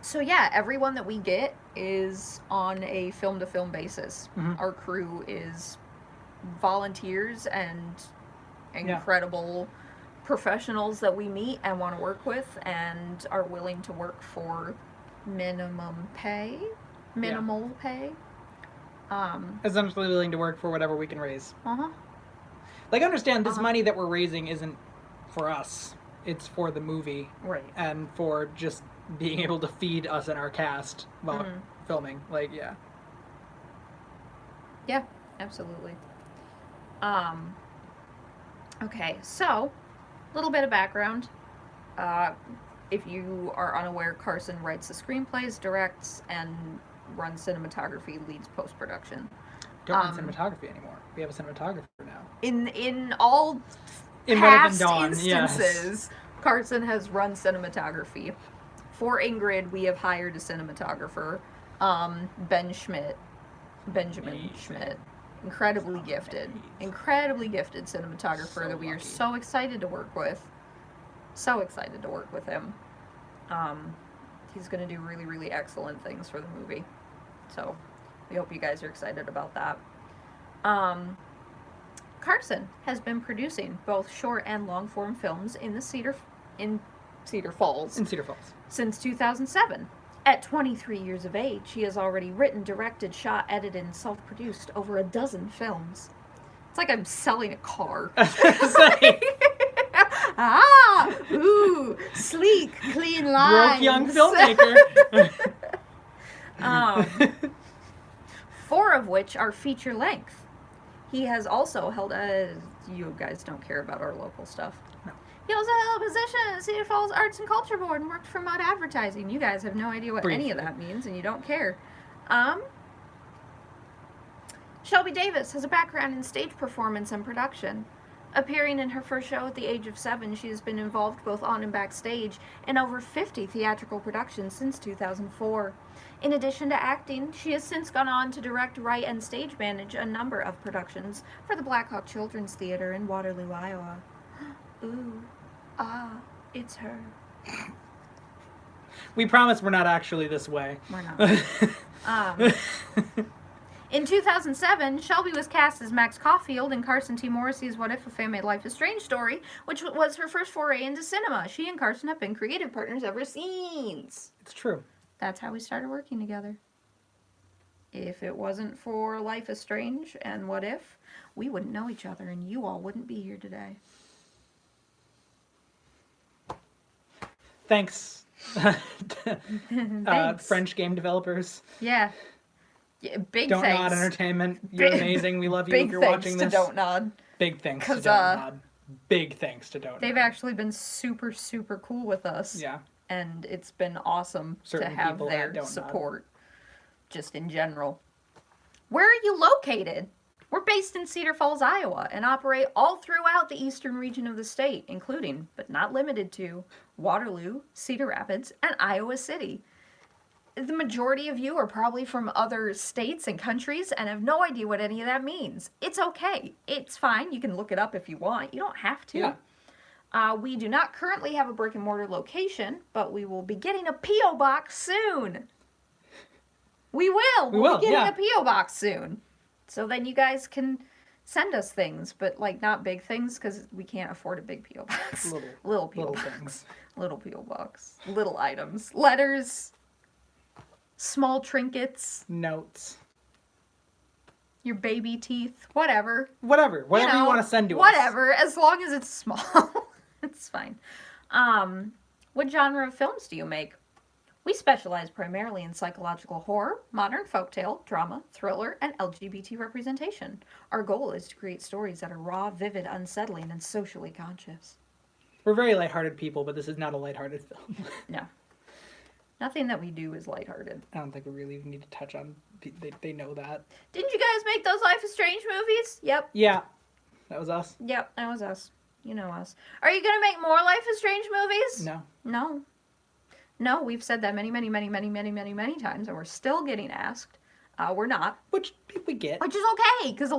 So yeah, everyone that we get is on a film-to-film basis. Our crew is volunteers and incredible professionals that we meet and want to work with and are willing to work for minimal pay. Essentially willing to work for whatever we can raise. Uh-huh. Like, understand, this money that we're raising isn't for us. It's for the movie. Right. And for just being able to feed us and our cast while filming. Like, yeah. Yeah, absolutely. Okay, so, a little bit of background. If you are unaware, Carrsan writes the screenplays, directs, and runs cinematography, leads post-production. Don't run cinematography anymore. We have a cinematographer now. In all in past Dawn, instances, Carrsan has run cinematography. For Ingrid, we have hired a cinematographer, Benjamin Schmidt. Incredibly gifted cinematographer that we are so excited to work with. So excited to work with him. He's going to do really, really excellent things for the movie. So we hope you guys are excited about that. Carrsan has been producing both short and long form films in Cedar Falls since 2007. At 23 years of age, he has already written, directed, shot, edited, and self-produced over a dozen films. It's like I'm selling a car. Say, Ooh, sleek, clean lines. broke young filmmaker. 4 of which are feature length. He has also held you guys don't care about our local stuff. No. He also held a position at Cedar Falls Arts and Culture Board and worked for Mud Advertising. You guys have no idea what any of that means, and you don't care. Shelby Davis has a background in stage performance and production. Appearing in her first show at the age of 7, she has been involved both on and backstage in over 50 theatrical productions since 2004. In addition to acting, she has since gone on to direct, write, and stage manage a number of productions for the Blackhawk Children's Theater in Waterloo, Iowa. Ooh, it's her. We promise we're not actually this way. We're not. In 2007, Shelby was cast as Max Caulfield in Carrsan T. Morrissey's What If a Fan Made Life a Strange story, which was her first foray into cinema. She and Carrsan have been creative partners ever since. It's true. That's how we started working together. If it wasn't for Life is Strange and What If, we wouldn't know each other and you all wouldn't be here today. Thanks. Thanks. French game developers. Yeah. Big Don't thanks. Nod Entertainment. You're amazing. We love you Big if you're thanks watching to this. Don't Nod. Big thanks to 'Cause, Don't Nod. Big thanks to Don't They've Nod. actually been super, super cool with us. Yeah. And it's been awesome Certain to have people their that Don't Nod. support, just in general. Where are you located? We're based in Cedar Falls, Iowa, and operate all throughout the eastern region of the state, including, but not limited to, Waterloo, Cedar Rapids, and Iowa City. The majority of you are probably from other states and countries and have no idea what any of that means. It's okay. It's fine. You can look it up if you want. You don't have to. Yeah. We do not currently have a brick and mortar location, but we will be getting a P.O. box soon. We will. We'll be getting a P.O. box soon. So then you guys can send us things, but like not big things because we can't afford a big P.O. box. Little P.O. box. Things. Little P.O. box. Little items. Letters. Small trinkets. Notes. Your baby teeth. Whatever. Whatever you want to send to us. Whatever, as long as it's small. It's fine. What genre of films do you make? We specialize primarily in psychological horror, modern folktale, drama, thriller, and LGBT representation. Our goal is to create stories that are raw, vivid, unsettling, and socially conscious. We're very lighthearted people, but this is not a lighthearted film. No. Nothing that we do is lighthearted. I don't think we really even need to touch on... They know that. Didn't you guys make those Life is Strange movies? Yep. Yeah. That was us. Yep, that was us. You know us. Are you going to make more Life is Strange movies? No. No. No, we've said that many times, and we're still getting asked. We're not. Which we get. Which is okay, because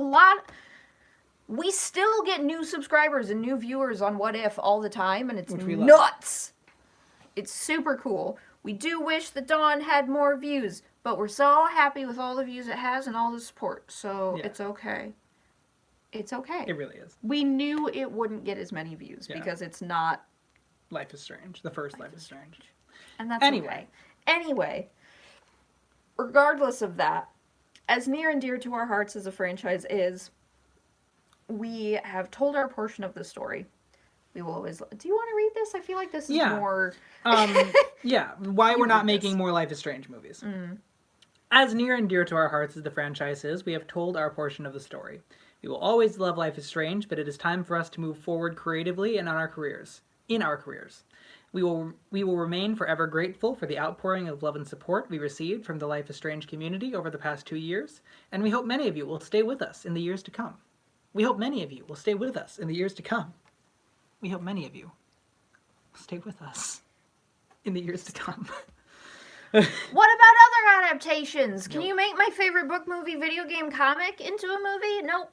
we still get new subscribers and new viewers on What If all the time, and it's nuts. It's super cool. We do wish that Dawn had more views, but we're so happy with all the views it has and all the support, so it's okay. It's okay. It really is. We knew it wouldn't get as many views because it's not... Life is Strange. The first Life is Strange. And that's okay. Anyway, regardless of that, as near and dear to our hearts as a franchise is, we have told our portion of the story. We will always... Do you want to read this? I feel like this is more... Yeah. Why we're not making more Life is Strange movies. As near and dear to our hearts as the franchise is, we have told our portion of the story. We will always love Life is Strange, but it is time for us to move forward creatively and in our careers. We will remain forever grateful for the outpouring of love and support we received from the Life is Strange community over the past 2 years, and we hope many of you will stay with us in the years to come. We hope many of you will stay with us in the years to come. We hope many of you will stay with us in the years to come. What about other adaptations? Can you make my favorite book, movie, video game, comic into a movie? Nope.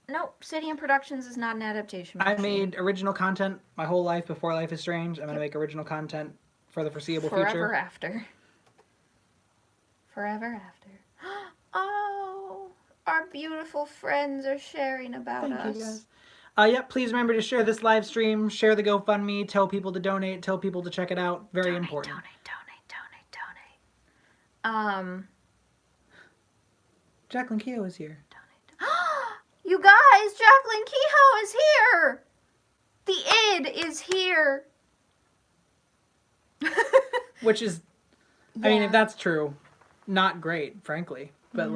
Obsidian Productions is not an adaptation machine. I made original content my whole life before Life is Strange. I'm going to make original content for the foreseeable future. Forever after. Forever after. Oh, our beautiful friends are sharing about us. Thank you guys. Please remember to share this live stream, share the GoFundMe, tell people to donate, tell people to check it out. Very important. Donate. Jacqueline Keogh is here. You guys! guys, Jacqueline Kehoe is here. The id is here. Which is, I mean, if that's true, not great, frankly. But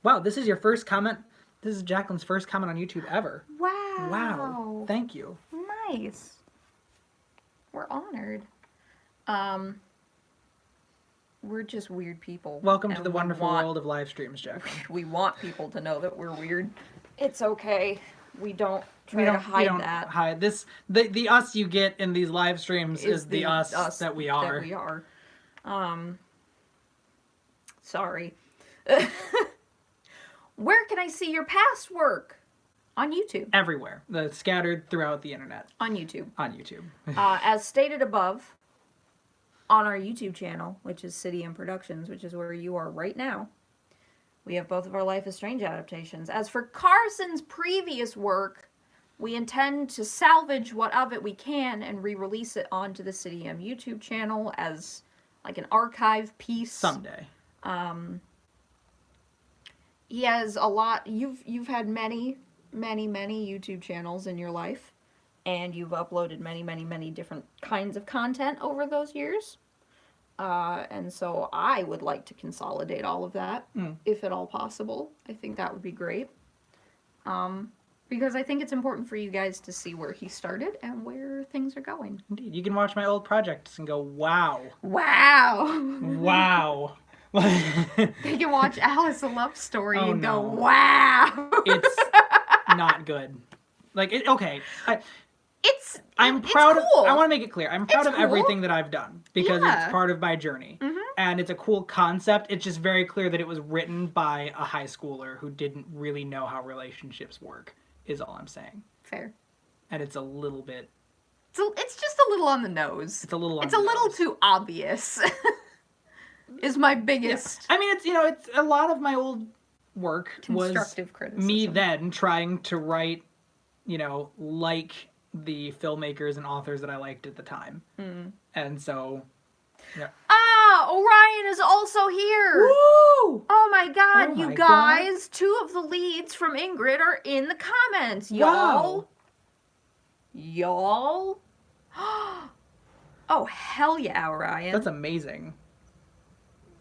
wow, this is your first comment. This is Jacqueline's first comment on YouTube ever. Wow. Wow. Thank you. Nice. We're honored. We're just weird people. Welcome to the wonderful world of live streams, Jacqueline. We want people to know that we're weird. It's okay. We don't try to hide that. Hide this. The us you get in these live streams is the us that we are. That we are. Sorry. Where can I see your past work? On YouTube. Everywhere. Scattered throughout the internet. On YouTube. On YouTube. As stated above, on our YouTube channel, which is City M Productions, which is where you are right now, we have both of our Life is Strange adaptations. As for Carrsan's previous work, we intend to salvage what of it we can and re-release it onto the City M YouTube channel as like an archive piece. Someday. He has a lot. You've had many YouTube channels in your life, and you've uploaded many different kinds of content over those years. And so I would like to consolidate all of that, if at all possible. I think that would be great. Because I think it's important for you guys to see where he started and where things are going. Indeed. You can watch my old projects and go, wow. Wow. Wow. They can watch Alice a Love Story and go, wow. It's not good. Like, okay. I'm it's proud cool. I want to make it clear. I'm proud of everything that I've done because it's part of my journey. Mm-hmm. And it's a cool concept. It's just very clear that it was written by a high schooler who didn't really know how relationships work, is all I'm saying. Fair. And it's a little bit... It's just a little on the nose. It's a little too obvious. Is my biggest... Yeah. I mean, it's a lot of my old work was criticism. Me then trying to write, like the filmmakers and authors that I liked at the time. Mm. And so, yeah. Ah, Orion is also here. Woo! Oh my god, you guys. God. 2 of the leads from Ingrid are in the comments. Y'all. Wow. Y'all. Oh, hell yeah, Orion. That's amazing.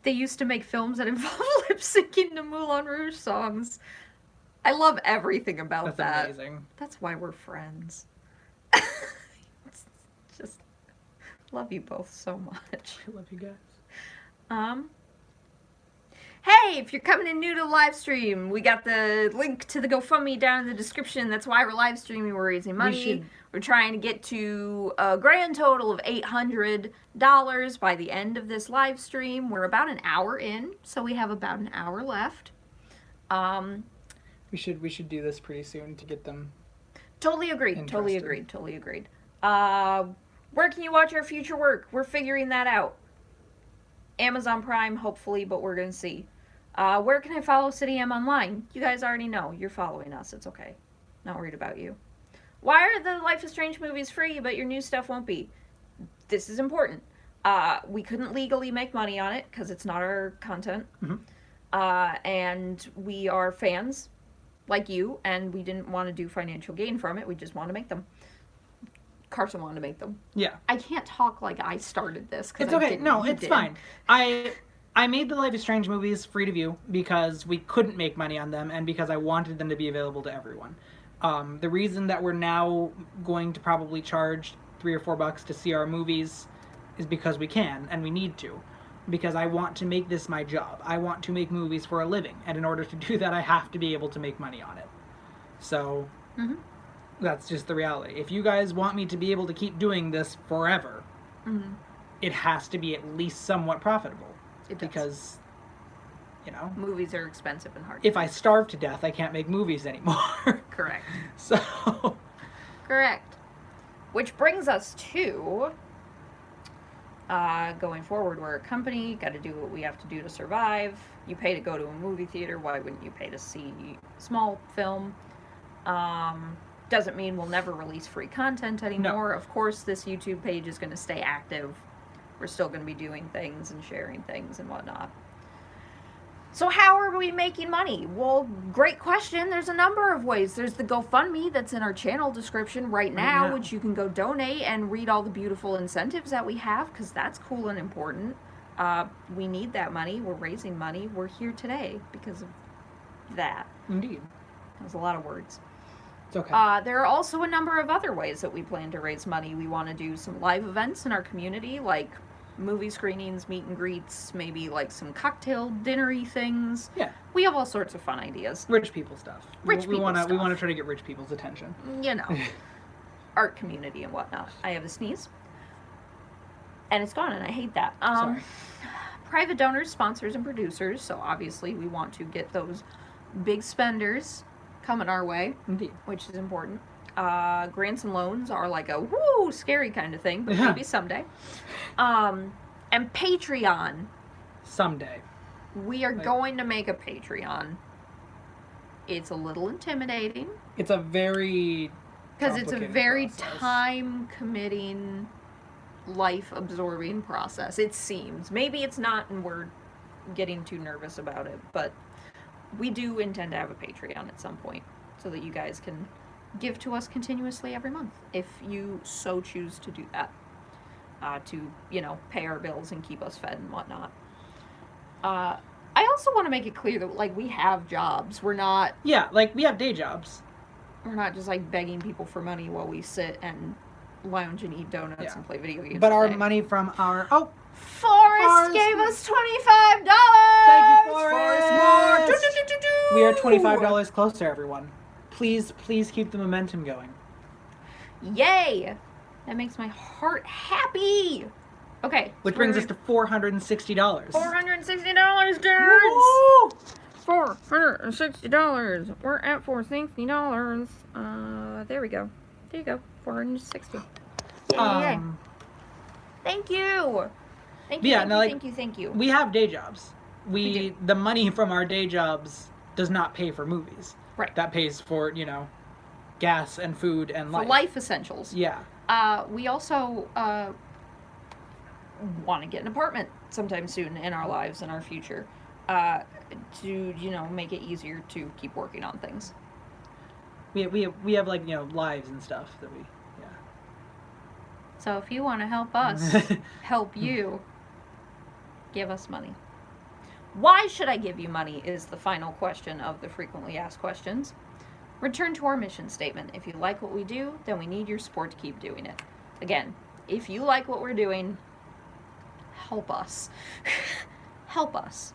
They used to make films that involve lip syncing to Moulin Rouge songs. I love everything about that. That's amazing. That's why we're friends. Just love you both so much. I love you guys. Hey, if you're coming in new to the live stream, we got the link to the GoFundMe down in the description. That's why we're live streaming. We're raising money. We're trying to get to a grand total of $800 by the end of this live stream. We're about an hour in, so we have about an hour left. We should do this pretty soon to get them. Totally agreed. Totally agreed. Where can you watch our future work? We're figuring that out. Amazon Prime, hopefully, but we're gonna see. Where can I follow City M online? You guys already know. You're following us. It's okay. Not worried about you. Why are the Life is Strange movies free, but your new stuff won't be? This is important. We couldn't legally make money on it because it's not our content. Mm-hmm. And we are fans like you, and we didn't want to do financial gain from it. We just want to make them. Carrsan wanted to make them. Yeah. I can't talk like I started this. It's okay. No, it's fine. I made the Life is Strange movies free to view because we couldn't make money on them and because I wanted them to be available to everyone. The reason that we're now going to probably charge $3 or $4 to see our movies is because we can and we need to. Because I want to make this my job. I want to make movies for a living. And in order to do that, I have to be able to make money on it. So... Mm-hmm. That's just the reality. If you guys want me to be able to keep doing this forever, mm-hmm. it has to be at least somewhat profitable. It does. Because, movies are expensive and hard. If I starve to death, I can't make movies anymore. Correct. So. Correct. Which brings us to going forward. We're a company, got to do what we have to do to survive. You pay to go to a movie theater. Why wouldn't you pay to see small film? Doesn't mean we'll never release free content anymore. No. Of course, this YouTube page is going to stay active. We're still going to be doing things and sharing things and whatnot. So how are we making money? Well, great question. There's a number of ways. There's the GoFundMe that's in our channel description right now, which you can go donate and read all the beautiful incentives that we have, because that's cool and important. We need that money. We're raising money. We're here today because of that. Indeed. That was a lot of words. It's okay. There are also a number of other ways that we plan to raise money. We want to do some live events in our community, like movie screenings, meet and greets, maybe like some cocktail dinner-y things. Yeah. We have all sorts of fun ideas. Rich people stuff. We want to try to get rich people's attention. You know, art community and whatnot. I have a sneeze. And it's gone, and I hate that. Sorry. Private donors, sponsors, and producers. So obviously we want to get those big spenders coming our way. Indeed. Which is important. Grants and loans are like a woo scary kind of thing, but maybe someday. And Patreon. Someday. We are going to make a Patreon. It's a little intimidating. It's a very because it's a very process. time-committing, life-absorbing process. It seems. Maybe it's not, and we're getting too nervous about it, but we do intend to have a Patreon at some point so that you guys can give to us continuously every month if you so choose to do that, to, you know, pay our bills and keep us fed and whatnot. I also want to make it clear that, like, we have jobs. We're not... Yeah, like, we have day jobs. We're not just, like, begging people for money while we sit and lounge and eat donuts and play video games. But our money from our... Oh! Forrest gave us $25! Thank you, Forrest! More! We are $25 closer, everyone. Please keep the momentum going. Yay! That makes my heart happy! Okay. Which brings us to $460. $460, dudes! Woo! $460. We're at $460. There we go. There you go. $460. Yay. Thank you! Thank you. We have day jobs. We do. The money from our day jobs does not pay for movies. Right. That pays for, you know, gas and food and life. For life essentials. Yeah. We also want to get an apartment sometime soon in our lives, in our future, to, you know, make it easier to keep working on things. We have like, you know, lives and stuff that we, yeah. So if you want to help us help you, give us money. Why should I give you money is the final question of the frequently asked questions. Return to our mission statement. If you like what we do, then we need your support to keep doing it. Again, if you like what we're doing, help us. Help us.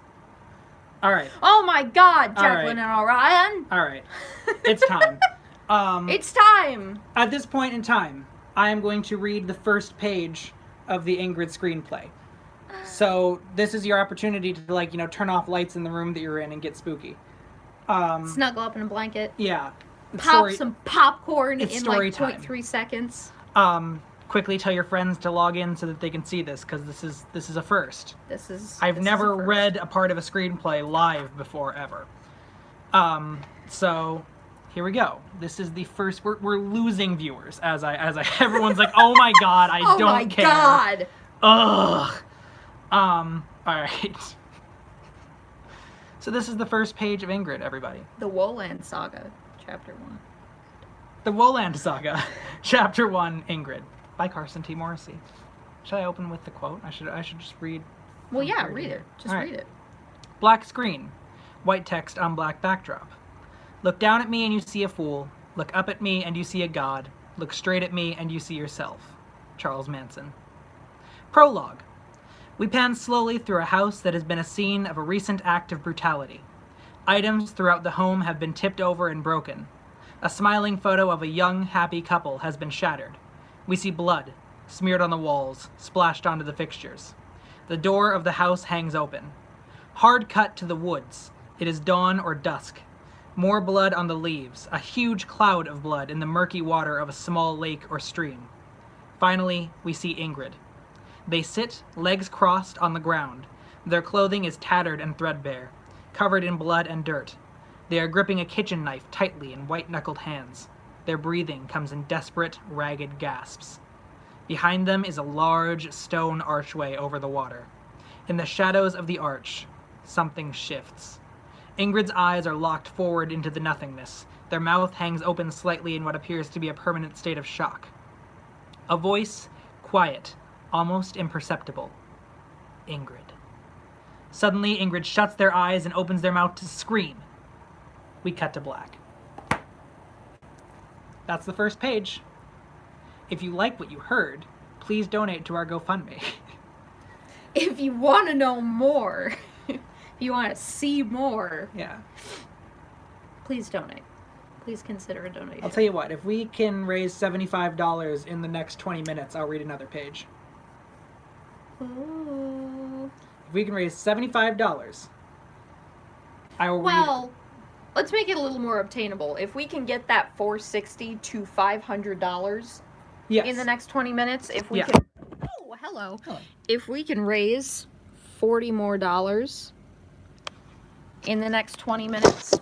All right. Oh my God, Jacqueline and Orion. All right. It's time. It's time. At this point in time, I am going to read the first page of the Ingrid screenplay. So this is your opportunity to, like, you know, turn off lights in the room that you're in and get spooky. Snuggle up in a blanket. Yeah. Pop some popcorn in like time. 0.3 seconds. Quickly tell your friends to log in so that they can see this, because this is a first. I've never read a part of a screenplay live before, ever. So here we go. This is the first. We're losing viewers as everyone's like, oh my God, I don't care. Oh my God. Ugh. All right. So this is the first page of Ingrid, everybody. The Woland Saga, Chapter 1. The Woland Saga, Chapter 1, Ingrid, by Carrsan T. Morrissey. Should I open with the quote? I should just read. Well, yeah, read it. Just read it. Black screen, white text on black backdrop. Look down at me and you see a fool. Look up at me and you see a god. Look straight at me and you see yourself. Charles Manson. Prologue. We pan slowly through a house that has been a scene of a recent act of brutality. Items throughout the home have been tipped over and broken. A smiling photo of a young, happy couple has been shattered. We see blood, smeared on the walls, splashed onto the fixtures. The door of the house hangs open. Hard cut to the woods. It is dawn or dusk. More blood on the leaves, a huge cloud of blood in the murky water of a small lake or stream. Finally, we see Ingrid. They sit, legs crossed, on the ground. Their clothing is tattered and threadbare, covered in blood and dirt. They are gripping a kitchen knife tightly in white-knuckled hands. Their breathing comes in desperate, ragged gasps. Behind them is a large stone archway over the water. In the shadows of the arch, something shifts. Ingrid's eyes are locked forward into the nothingness. Their mouth hangs open slightly in what appears to be a permanent state of shock. A voice, quiet, almost imperceptible. Ingrid. Suddenly, Ingrid shuts their eyes and opens their mouth to scream. We cut to black. That's the first page. If you like what you heard, please donate to our GoFundMe. If you want to know more, if you want to see more, Yeah. please donate. Please consider a donation. I'll tell you what, if we can raise $75 in the next 20 minutes, I'll read another page. Ooh. If we can raise $75, I will read... Well, let's make it a little more obtainable. If we can get that $460 to $500 Yes. in the next 20 minutes, if we Yeah. can... Oh, hello. Hello. If we can raise $40 more in the next 20 minutes,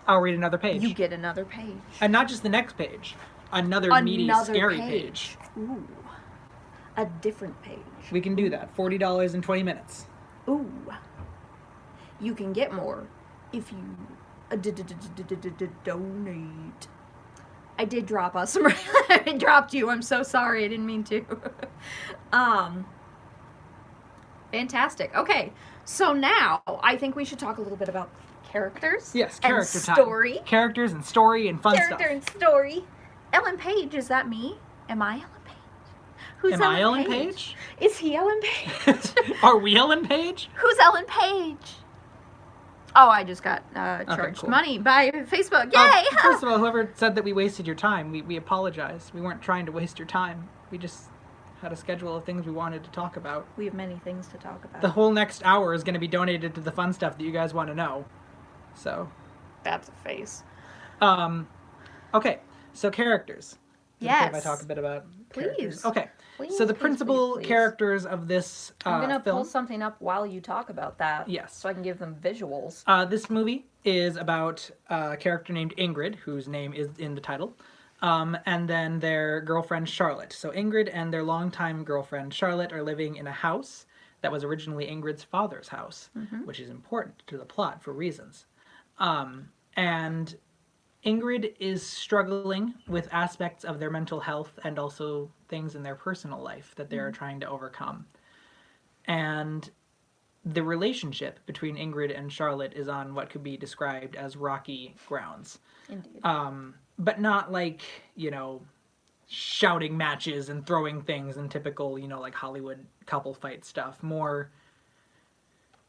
I'll read another page. you get another page. And not just the next page. Another meaty, scary page. Ooh. A different page. We can do that. $40 in 20 minutes. Ooh. You can get more if you donate. I did drop us. I dropped you. I'm so sorry. I didn't mean to. Fantastic. Okay. So now I think we should talk a little bit about characters. Yes, and character time. story. Characters and story and fun Character stuff. and story. Ellen Page, is that me? Am I Ellen Page? Who's Am I Ellen Page? Is he Ellen Page? Are we Ellen Page? Who's Ellen Page? Oh, I just got charged cool. money by Facebook. Yay! First of all, whoever said that we wasted your time, we apologize. We weren't trying to waste your time. We just had a schedule of things we wanted to talk about. We have many things to talk about. The whole next hour is going to be donated to the fun stuff that you guys want to know. So. That's a face. Okay, so characters. Is it okay Yes. if I talk a bit about characters? Please. Okay. Please, So the please, principal please. characters of this I'm gonna film. pull something up while you talk about that. Yes. So I can give them visuals. This movie is about a character named Ingrid, whose name is in the title, and then their girlfriend Charlotte. So Ingrid and their longtime girlfriend Charlotte are living in a house that was originally Ingrid's father's house, which is important to the plot for reasons. And Ingrid is struggling with aspects of their mental health and also things in their personal life that they are trying to overcome. And the relationship between Ingrid and Charlotte is on what could be described as rocky grounds. Indeed. But not like, shouting matches and throwing things and typical, like Hollywood couple fight stuff. More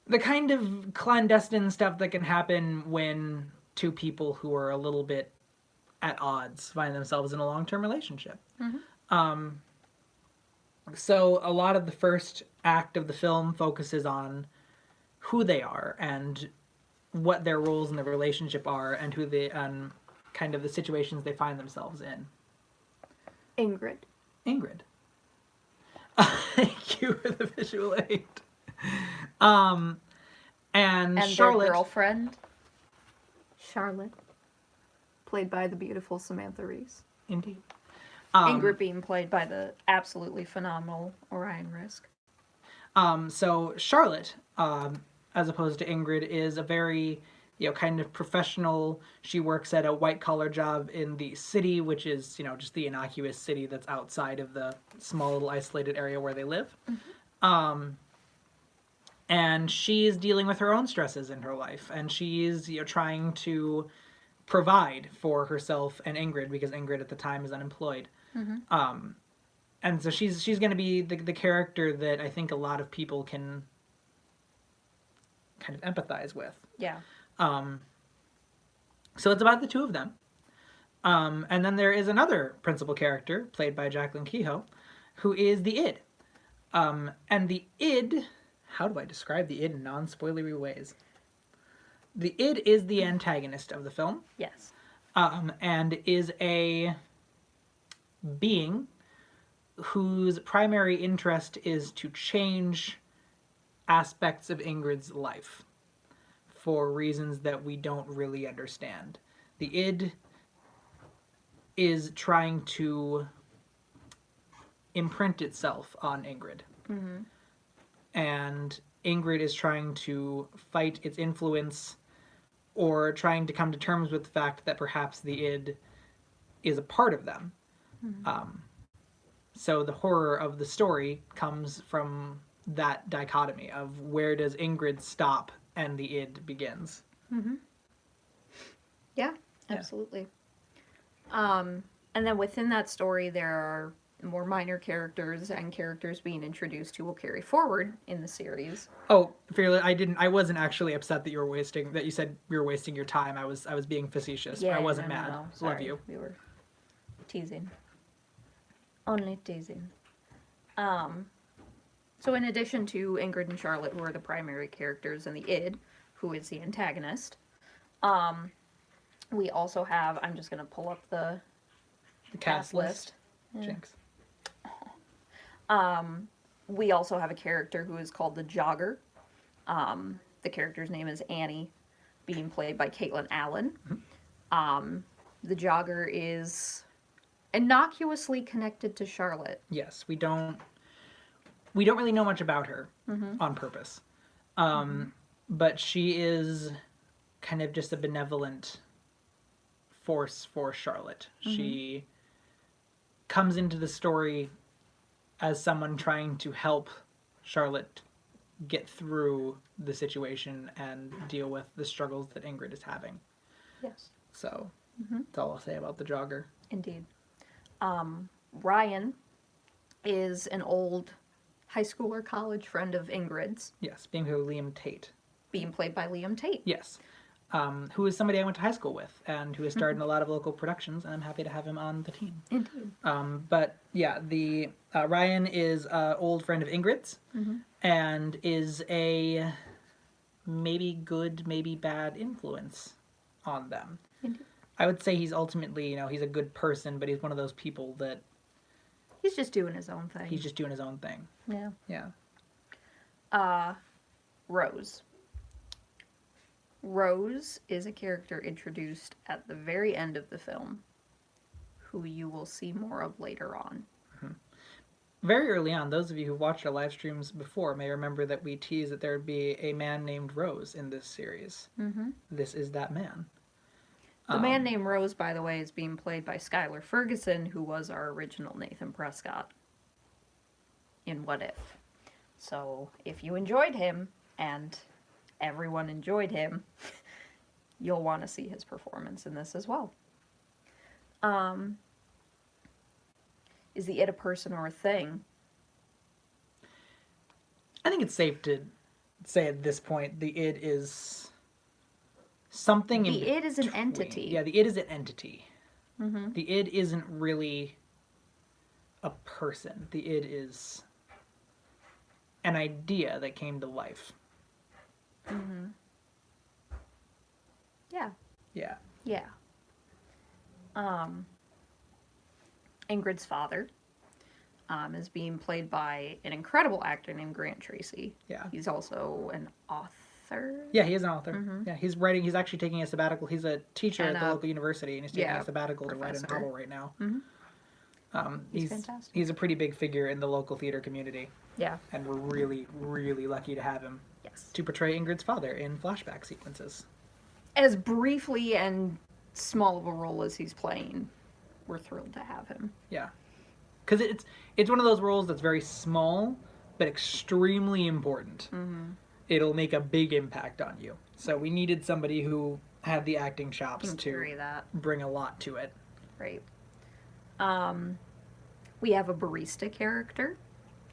the kind of clandestine stuff that can happen when two people who are a little bit at odds find themselves in a long-term relationship. So a lot of the first act of the film focuses on who they are and what their roles in the relationship are and who they kind of the situations they find themselves in. Ingrid. Thank you for the visual aid. And Charlotte, their girlfriend, Charlotte, played by the beautiful Samantha Reese. indeed. Ingrid being played by the absolutely phenomenal Orion Risk. So Charlotte, as opposed to Ingrid, is a very, kind of professional. She works at a white-collar job in the city, which is, just the innocuous city that's outside of the small little isolated area where they live. And she is dealing with her own stresses in her life, and she's, trying to provide for herself and Ingrid because Ingrid at the time is unemployed. And so she's going to be the character that I think a lot of people can kind of empathize with. Yeah. So it's about the two of them. And then there is another principal character, played by Jacqueline Kehoe, who is the id. And the id, how do I describe the id in non-spoilery ways? The id is the antagonist of the film. Yes. And is a being whose primary interest is to change aspects of Ingrid's life for reasons that we don't really understand. The id is trying to imprint itself on Ingrid. And Ingrid is trying to fight its influence or trying to come to terms with the fact that perhaps the id is a part of them. So the horror of the story comes from that dichotomy of where does Ingrid stop and the id begins. Yeah, absolutely. And then within that story, there are more minor characters and characters being introduced who will carry forward in the series. Oh, Fearless, I wasn't actually upset that you said you were wasting your time. I was being facetious. Yeah, I wasn't no, mad. no, Love sorry. you. We were teasing. Only teasing. So in addition to Ingrid and Charlotte, who are the primary characters, and the id, who is the antagonist, we also have, I'm just going to pull up the Cast list. Yeah. Jinx. We also have a character who is called the Jogger. The character's name is Annie, being played by Caitlin Allen. The Jogger is innocuously connected to Charlotte. Yes, we don't really know much about her on purpose. But she is kind of just a benevolent force for Charlotte. She comes into the story as someone trying to help Charlotte get through the situation and deal with the struggles that Ingrid is having. Yes. So that's all I'll say about the Jogger. Indeed. Ryan is an old high school or college friend of Ingrid's, Yes, being who Liam Tate. being played by Liam Tate. Yes. Who is somebody I went to high school with and who has starred in a lot of local productions, and I'm happy to have him on the team. Indeed. But yeah, the Ryan is an old friend of Ingrid's and is a maybe good, maybe bad influence on them. Indeed. I would say he's ultimately, he's a good person, but he's one of those people that He's just doing his own thing. he's just doing his own thing. Yeah. Yeah. Rose. Rose is a character introduced at the very end of the film, who you will see more of later on. Very early on, those of you who watched our live streams before may remember that we teased that there would be a man named Rose in this series. This is that man. The man named Rose, by the way, is being played by Skylar Ferguson, who was our original Nathan Prescott in What If. So if you enjoyed him, and everyone enjoyed him, you'll want to see his performance in this as well. Is the id a person or a thing? I think it's safe to say at this point the id is something The id is an between. entity. Yeah, the id is an entity. The id isn't really a person. The id is an idea that came to life. Yeah. Yeah. Yeah. Ingrid's father is being played by an incredible actor named Grant Tracy. Yeah. He's also an author. Yeah, he is an author. Yeah, he's actually taking a sabbatical. He's a teacher And at the local university, and he's taking a sabbatical to write a professor. novel right now. He's fantastic. He's a pretty big figure in the local theater community, Yeah. and we're really, really lucky to have him Yes. to portray Ingrid's father in flashback sequences. As briefly and small of a role as he's playing, we're thrilled to have him. Yeah, because it's one of those roles that's very small but extremely important. It'll make a big impact on you. So we needed somebody who had the acting chops Can to carry that. bring a lot to it. Right. We have a barista character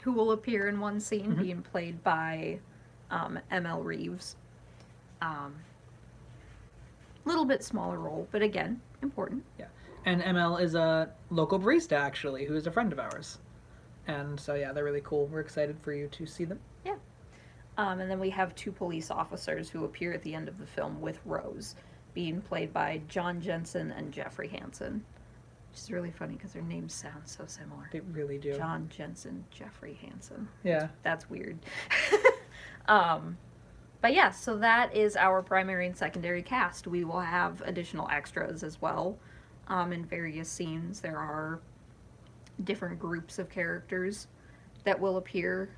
who will appear in one scene, being played by ML Reeves. Little bit smaller role, but again, important. Yeah. And ML is a local barista, actually, who is a friend of ours. And so, yeah, they're really cool. We're excited for you to see them. Yeah. And then we have two police officers who appear at the end of the film with Rose, being played by John Jensen and Jeffrey Hansen. Which is really funny because their names sound so similar. They really do. John Jensen, Jeffrey Hansen. Yeah. That's weird. But yeah, so that is our primary and secondary cast. We will have additional extras as well in various scenes. There are different groups of characters that will appear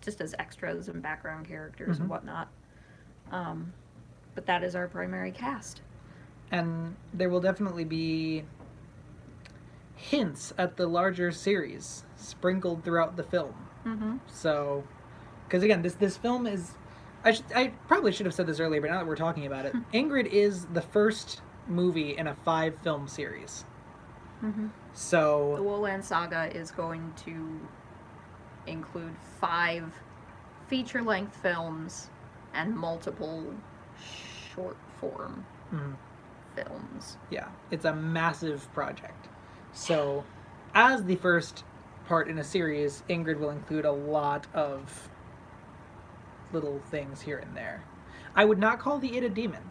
just as extras and background characters and whatnot. But that is our primary cast. And there will definitely be hints at the larger series sprinkled throughout the film. So, because again, this film is, I probably should have said this earlier, but now that we're talking about it, Ingrid is the first movie in a 5-film series. So the Woolland Saga is going to include 5 feature-length films and multiple short-form films. Yeah, it's a massive project. So, as the first part in a series, Ingrid will include a lot of little things here and there. I would not call the Id a demon.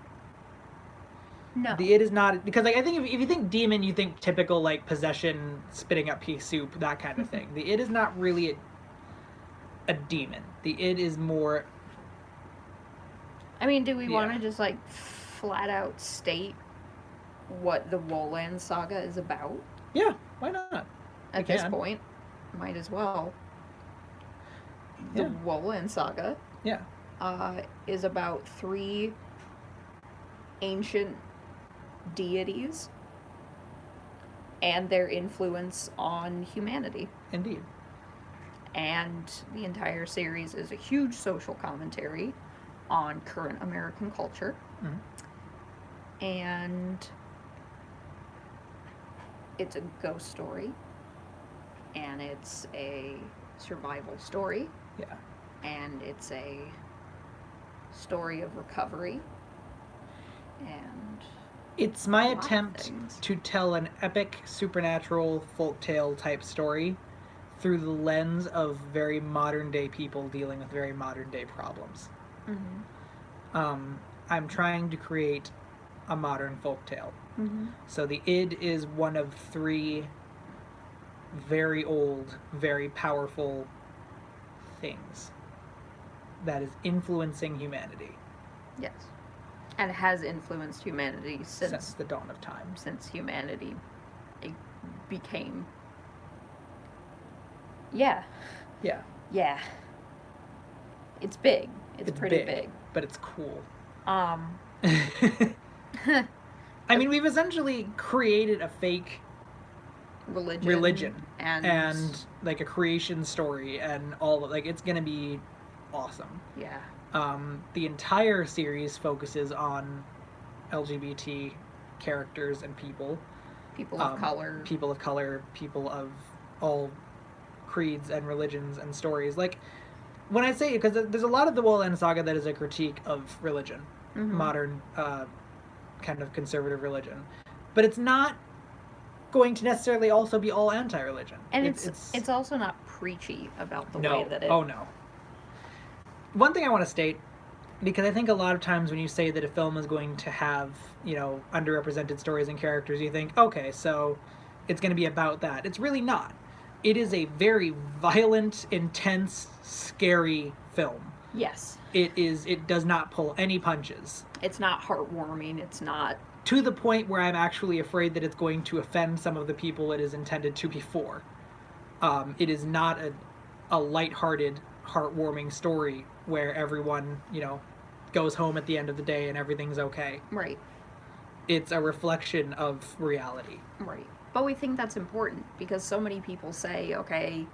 No. The Id is not, because like, I think if you think demon, you think typical like possession, spitting up pea soup, that kind of thing. The Id is not really a demon. The Id is more... I mean, do we want to just like flat out state what the Woolland Saga is about? Yeah, why not? At this point, might as well. The Woolland Saga is about 3 ancient deities and their influence on humanity. Indeed. And the entire series is a huge social commentary on current American culture. And it's a ghost story. And it's a survival story. Yeah. And it's a story of recovery. And it's my attempt to tell an epic supernatural folktale type story through the lens of very modern day people dealing with very modern day problems. I'm trying to create a modern folktale. So the Id is one of 3 very old, very powerful things that is influencing humanity. Yes. And has influenced humanity since the dawn of time. Since humanity became... Yeah. It's big. It's pretty big. But it's cool. I mean, we've essentially created a fake religion and like a creation story and all of, like, it's gonna be awesome. Yeah. The entire series focuses on LGBT characters and people. People of color. People of color, people of all creeds and religions and stories. Like, when I say, because there's a lot of the Woolland Saga that is a critique of religion, modern kind of conservative religion, but it's not going to necessarily also be all anti-religion. And it's also not preachy about the way that it... Oh, no. One thing I want to state, because I think a lot of times when you say that a film is going to have, you know, underrepresented stories and characters, you think, okay, so it's going to be about that. It's really not. It is a very violent, intense, scary film. Yes. It does not pull any punches. It's not heartwarming. It's not... To the point where I'm actually afraid that it's going to offend some of the people it is intended to be for. It is not a lighthearted, heartwarming story where everyone, you know, goes home at the end of the day and everything's okay. Right. It's a reflection of reality. Right. But we think that's important because so many people say, okay,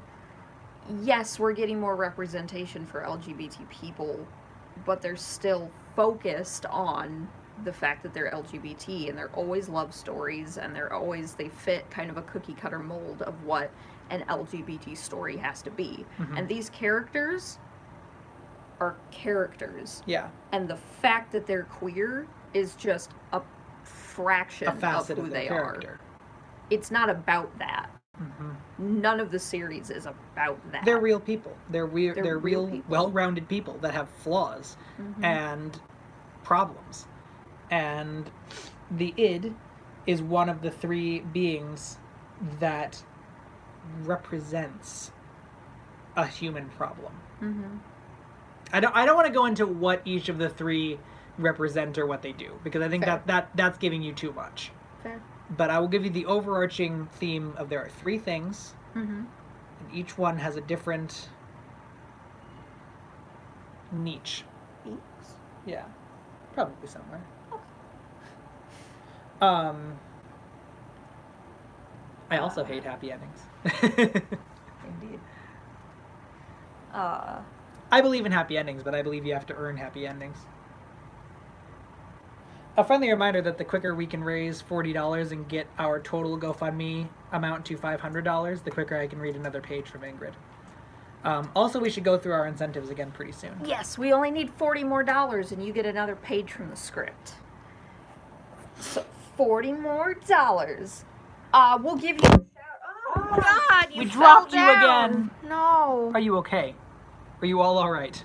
yes, we're getting more representation for LGBT people, but they're still focused on the fact that they're LGBT, and they're always love stories, and they fit kind of a cookie cutter mold of what an LGBT story has to be. And these characters are characters. Yeah. And the fact that they're queer is just a fraction of who they are. It's not about that. None of the series is about that. They're real people. They're real people. well-rounded people that have flaws and problems. And the Id is one of the 3 beings that represents a human problem. I don't want to go into what each of the 3 represent or what they do, because I think that's giving you too much. Fair. But I will give you the overarching theme of there are 3 things, and each one has a different Niche. Beaks? Yeah. Probably somewhere. Okay. I also hate happy endings. Indeed. I believe in happy endings, but I believe you have to earn happy endings. A friendly reminder that the quicker we can raise $40 and get our total GoFundMe amount to $500, the quicker I can read another page from Ingrid. Also, we should go through our incentives again pretty soon. Yes, we only need $40 more and you get another page from the script. So, $40 more. We'll give you a shout. Oh, God, you we fell dropped down. you again. No. Are you okay? Are you all right?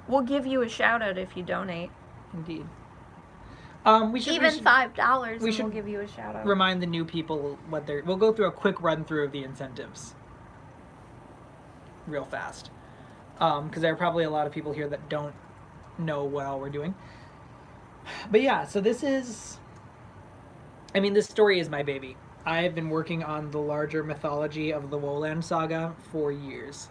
We'll give you a shout out if you donate. Indeed. We should Even $5, and should we'll give you a shout out. Remind the new people what they're. We'll go through a quick run through of the incentives. Real fast, because there are probably a lot of people here that don't know what all we're doing. But yeah, so this is. I mean, this story is my baby. I've been working on the larger mythology of the Woland saga for years.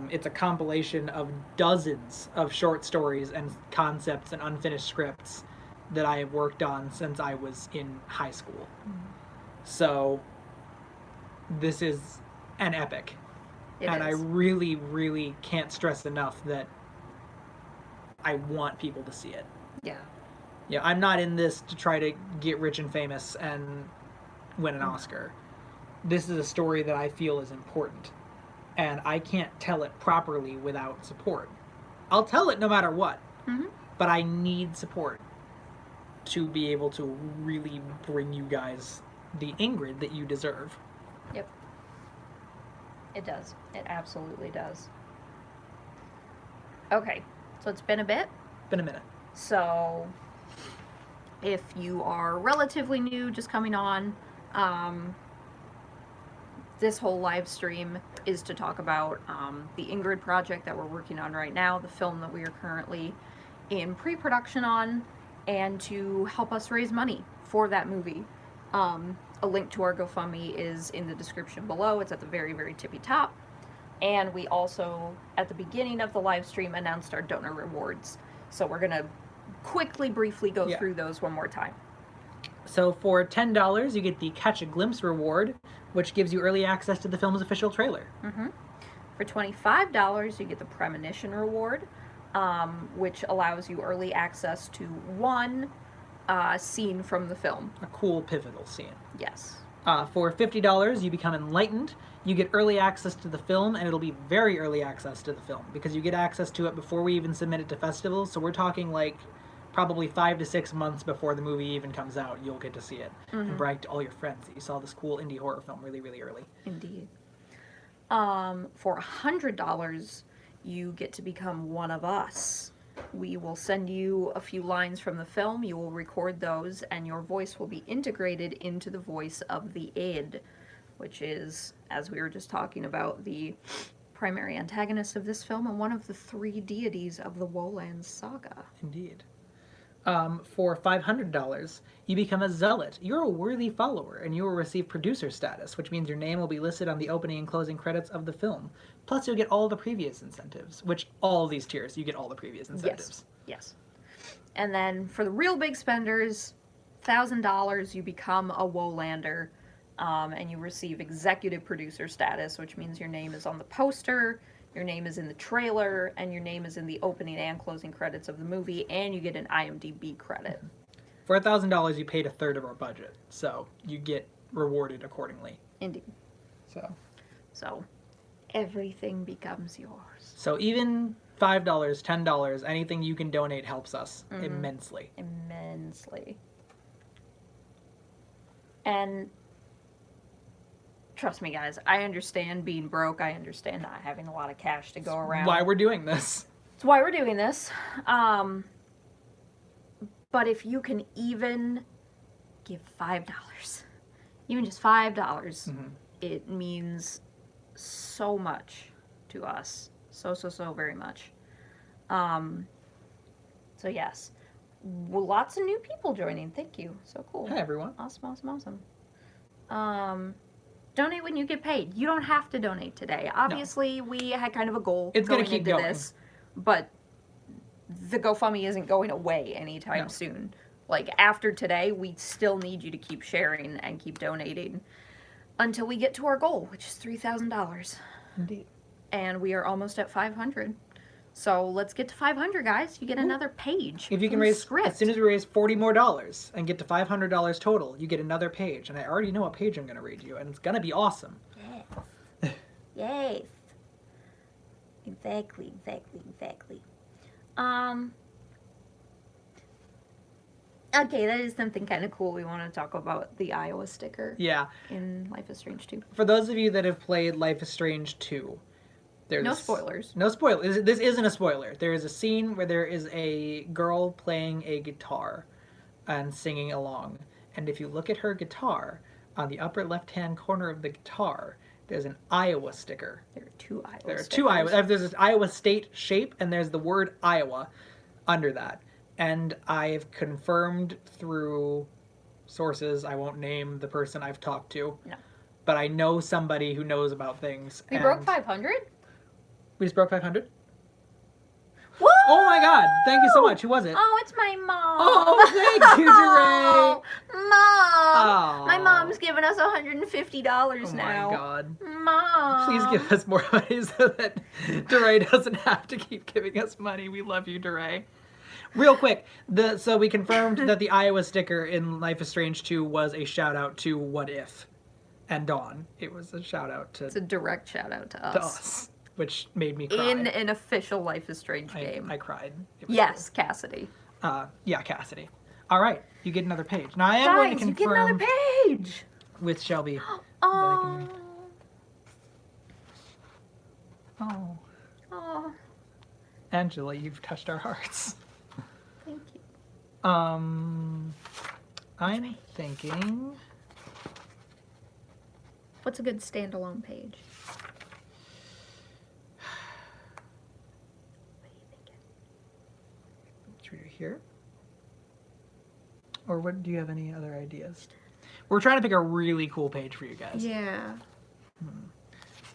It's a compilation of dozens of short stories and concepts and unfinished scripts that I have worked on since I was in high school. Mm-hmm. So this is an epic. I really, really can't stress enough that I want people to see it. Yeah. Yeah, I'm not in this to try to get rich and famous and win an Oscar. This is a story that I feel is important. And I can't tell it properly without support. I'll tell it no matter what. Mm-hmm. But I need support to be able to really bring you guys the Ingrid that you deserve. Yep. It does. It absolutely does. Okay. So it's been a bit. Been a minute. So if you are relatively new, just coming on, this whole live stream is to talk about the Ingrid project that we're working on right now, the film that we are currently in pre-production on, and to help us raise money for that movie. A link to our GoFundMe is in the description below. It's at the very, very tippy top. And we also, at the beginning of the live stream, announced our donor rewards. So we're going to quickly, briefly go through those one more time. So for $10, you get the Catch a Glimpse reward, which gives you early access to the film's official trailer. Mm-hmm. For $25, you get the Premonition reward, which allows you early access to one scene from the film. A cool, pivotal scene. Yes. For $50, you become Enlightened. You get early access to the film, and it'll be very early access to the film, because you get access to it before we even submit it to festivals. So we're talking like probably 5 to 6 months before the movie even comes out, you'll get to see it. Mm-hmm. And brag to all your friends that you saw this cool indie horror film really, really early. Indeed. For $100, you get to become one of us. We will send you a few lines from the film, you will record those, and your voice will be integrated into the voice of the id, which is, as we were just talking about, the primary antagonist of this film and one of the 3 deities of the Woland saga. Indeed. For $500, you become a zealot. You're a worthy follower, and you will receive producer status, which means your name will be listed on the opening and closing credits of the film. Plus, you'll get all the previous incentives, which all these tiers, you get all the previous incentives. Yes. And then for the real big spenders, $1,000, you become a Wolander, and you receive executive producer status, which means your name is on the poster, your name is in the trailer, and your name is in the opening and closing credits of the movie, and you get an IMDb credit. For $1,000, you paid a third of our budget, so you get rewarded accordingly. Indeed. So everything becomes yours. So even $5, $10, anything you can donate helps us immensely. Immensely. And trust me, guys, I understand being broke. I understand not having a lot of cash to go around. Why we're doing this. It's why we're doing this. But if you can even give $5, even just $5, it means so much to us. So very much. So yes. Well, lots of new people joining. Thank you. So cool. Hi, everyone. Awesome. Donate when you get paid. You don't have to donate today. Obviously, we had kind of a goal it's going gonna keep into going. this. but the GoFundMe isn't going away anytime No. soon. Like, after today, we still need you to keep sharing and keep donating until we get to our goal, which is $3,000. Indeed. And we are almost at 500. So let's get to 500, guys. You get another page. If you can from the raise, script. as soon as we raise $40 more and get to $500 total, you get another page. And I already know what page I'm going to read you, and it's going to be awesome. Yes. Yes. Exactly. Okay, that is something kind of cool. We want to talk about the Iowa sticker Yeah. in Life is Strange 2. For those of you that have played Life is Strange 2, there's No spoilers. No spoilers. This isn't a spoiler. There is a scene where there is a girl playing a guitar and singing along. And if you look at her guitar, on the upper left-hand corner of the guitar, there's an Iowa sticker. There are two Iowa There are stickers. two Iowa. There's this Iowa state shape, and there's the word Iowa under that. And I've confirmed through sources, I won't name the person I've talked to, No. but I know somebody who knows about things. We broke 500? We just broke 500? Woo! Oh my god, thank you so much. Who was it? Oh, it's my mom. Oh, thank you, DeRay. Mom. Oh. My mom's giving us $150 Oh now. my god. Mom. Please give us more money so that DeRay doesn't have to keep giving us money. We love you, DeRay. Real quick, so we confirmed that the Iowa sticker in Life is Strange 2 was a shout out to What If and Dawn. It was a shout out to It's a direct shout out to us, which made me cry. In an official Life is Strange game. I cried. It was Yes, Cassidy. cool. Yeah, Cassidy. All right, you get another page. Now I am going to Guys, you get confirm another page. with Shelby. Oh. Oh, Oh. Angela, you've touched our hearts. Thank you. I'm thinking. What's a good standalone page? What are you thinking? Should we do here? Or what? Do you have any other ideas? We're trying to pick a really cool page for you guys. Yeah.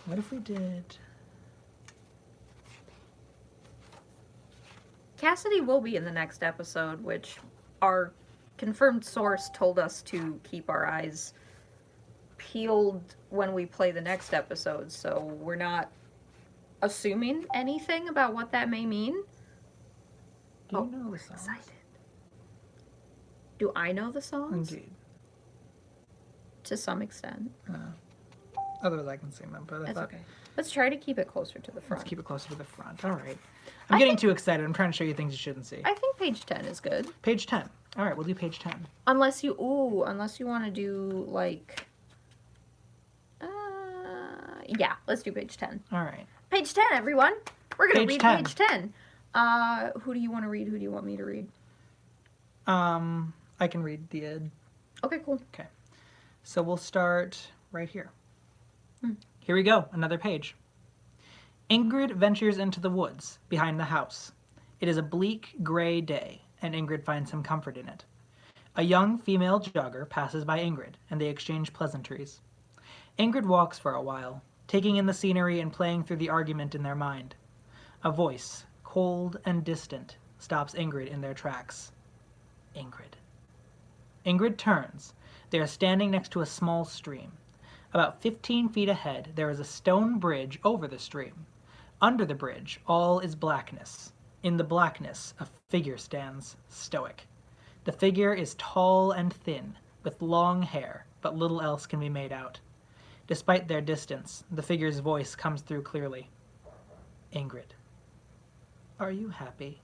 What if we did? Cassidy will be in the next episode, which our confirmed source told us to keep our eyes peeled when we play the next episode, so we're not assuming anything about what that may mean. Do you know the song? Excited. Do I know the songs? Indeed. To some extent. Otherwise, I can sing them. But I That's thought, okay. Let's try to keep it closer to the front. let's keep it closer to the front. All right. I'm getting too excited. I'm trying to show you things you shouldn't see. I think page 10 is good. Page 10. All right, we'll do page 10. Unless you want to do, like... yeah, let's do page 10. All right. Page 10, everyone! We're going to Page read 10. page 10. Who do you want to read? Who do you want me to read? I can read the id. Okay, cool. Okay. So we'll start right here. Here we go, another page. Ingrid ventures into the woods behind the house. It is a bleak, gray day, and Ingrid finds some comfort in it. A young female jogger passes by Ingrid, and they exchange pleasantries. Ingrid walks for a while, taking in the scenery and playing through the argument in their mind. A voice, cold and distant, stops Ingrid in their tracks. Ingrid. Ingrid turns. They are standing next to a small stream. About 15 feet ahead, there is a stone bridge over the stream. Under the bridge, all is blackness. In the blackness, a figure stands, stoic. The figure is tall and thin, with long hair, but little else can be made out. Despite their distance, the figure's voice comes through clearly. Ingrid. Are you happy?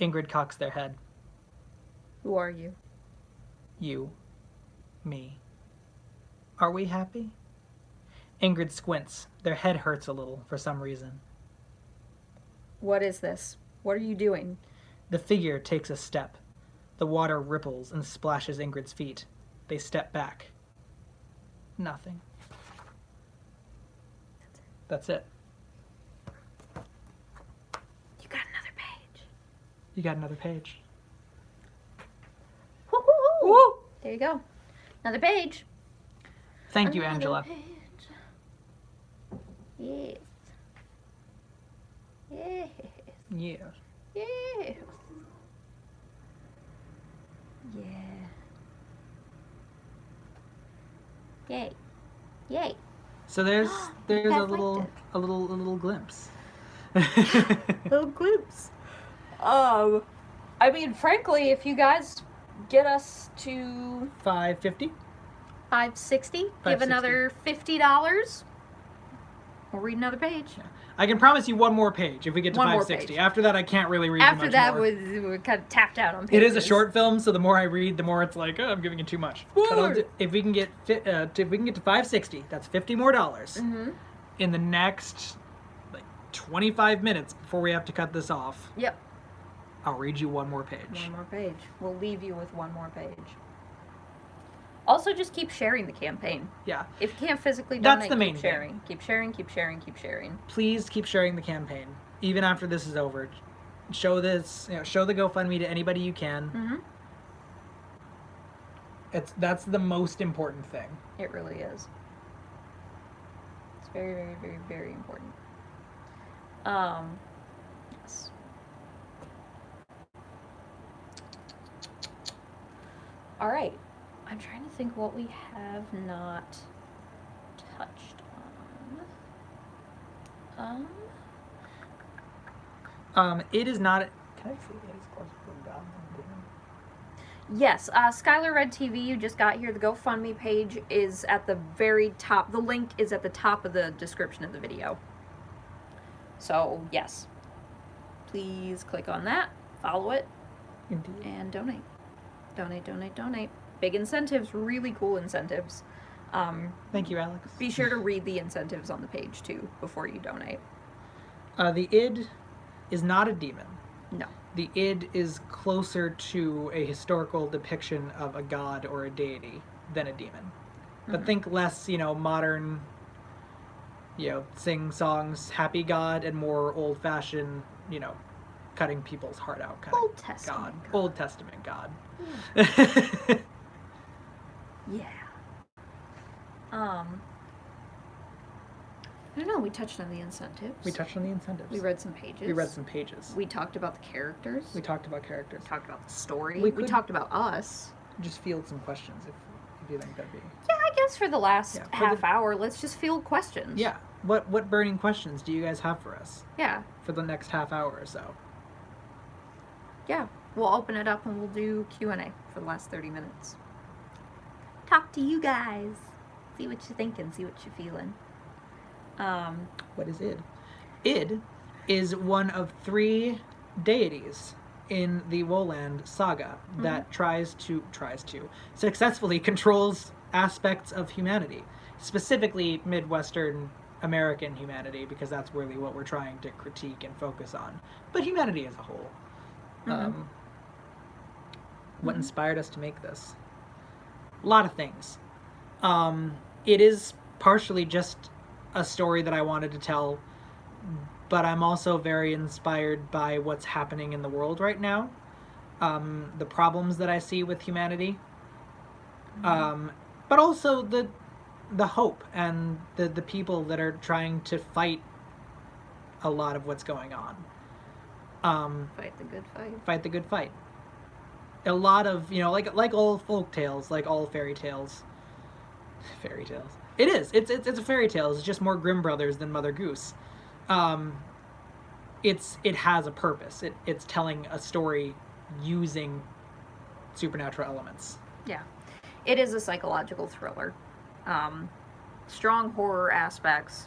Ingrid cocks their head. Who are you? You. Me. Are we happy? Ingrid squints. Their head hurts a little for some reason. What is this? What are you doing? The figure takes a step. The water ripples and splashes Ingrid's feet. They step back. Nothing. That's it. You got another page. You got another page. Woo-hoo-hoo. Woo! There you go. Another page. Thank you, Another Angela. page. Yes. Yeah. Yeah. Yeah. Yeah. Yay. Yay. So there's You a guys liked little it. a little glimpse. Little glimpse. I mean, frankly, if you guys get us to $5.50. $5.60, give $5.60. another $50, we'll read another page. Yeah. I can promise you one more page if we get to One more $5.60. page. After that, I can't really read After too much that, more. we're kind of tapped out on It pages. is a short film, so the more I read, the more it's like, oh, I'm giving it too much. But if we can get to $5.60, that's $50 more in the next like 25 minutes before we have to cut this off. Yep. I'll read you one more page. One more page. We'll leave you with one more page. Also, just keep sharing the campaign. Yeah. If you can't physically That's donate, the main keep thing. sharing. Keep sharing, keep sharing, keep sharing. Please keep sharing the campaign, even after this is over. Show this, show the GoFundMe to anybody you can. Mm-hmm. That's the most important thing. It really is. It's very, very, very, very important. Yes. All right. I'm trying to think what we have not touched on. It is not. Can I see it is close to God? Yes, Skylar Red TV, you just got here. The GoFundMe page is at the very top. The link is at the top of the description of the video. So, yes. Please click on that, follow it, Indeed. and donate. Donate, donate, donate. Big incentives, really cool incentives. Thank you, Alex. Be sure to read the incentives on the page, too, before you donate. The id is not a demon. No. The id is closer to a historical depiction of a god or a deity than a demon. But think less, modern, sing songs, happy god, and more old-fashioned, cutting people's heart out kind Old of Testament god. God. Old Testament god. Yeah. I don't know, we touched on the incentives. We touched on the incentives. We read some pages. We read some pages. We talked about the characters. We talked about characters. We talked about the story. We We could- talked about us. Just field some questions if you think that'd be. Yeah, I guess for the last Yeah, for half the- hour, let's just field questions. Yeah. What burning questions do you guys have for us Yeah. for the next half hour or so? Yeah. We'll open it up and we'll do Q&A for the last 30 minutes. Talk to you guys. See what you're thinking. See what you're feeling. What is id? Id is one of 3 deities in the Woland saga that tries to successfully controls aspects of humanity, specifically Midwestern American humanity, because that's really what we're trying to critique and focus on. But humanity as a whole. What inspired us to make this? A lot of things. It is partially just a story that I wanted to tell, but I'm also very inspired by what's happening in the world right now. The problems that I see with humanity. But also the hope and the people that are trying to fight a lot of what's going on. Fight the good fight. Fight the good fight. A lot of, like all folk tales, like all fairy tales. Fairy tales. It is. It's a fairy tale. It's just more Grimm Brothers than Mother Goose. It has a purpose. It's telling a story using supernatural elements. Yeah. It is a psychological thriller. Strong horror aspects,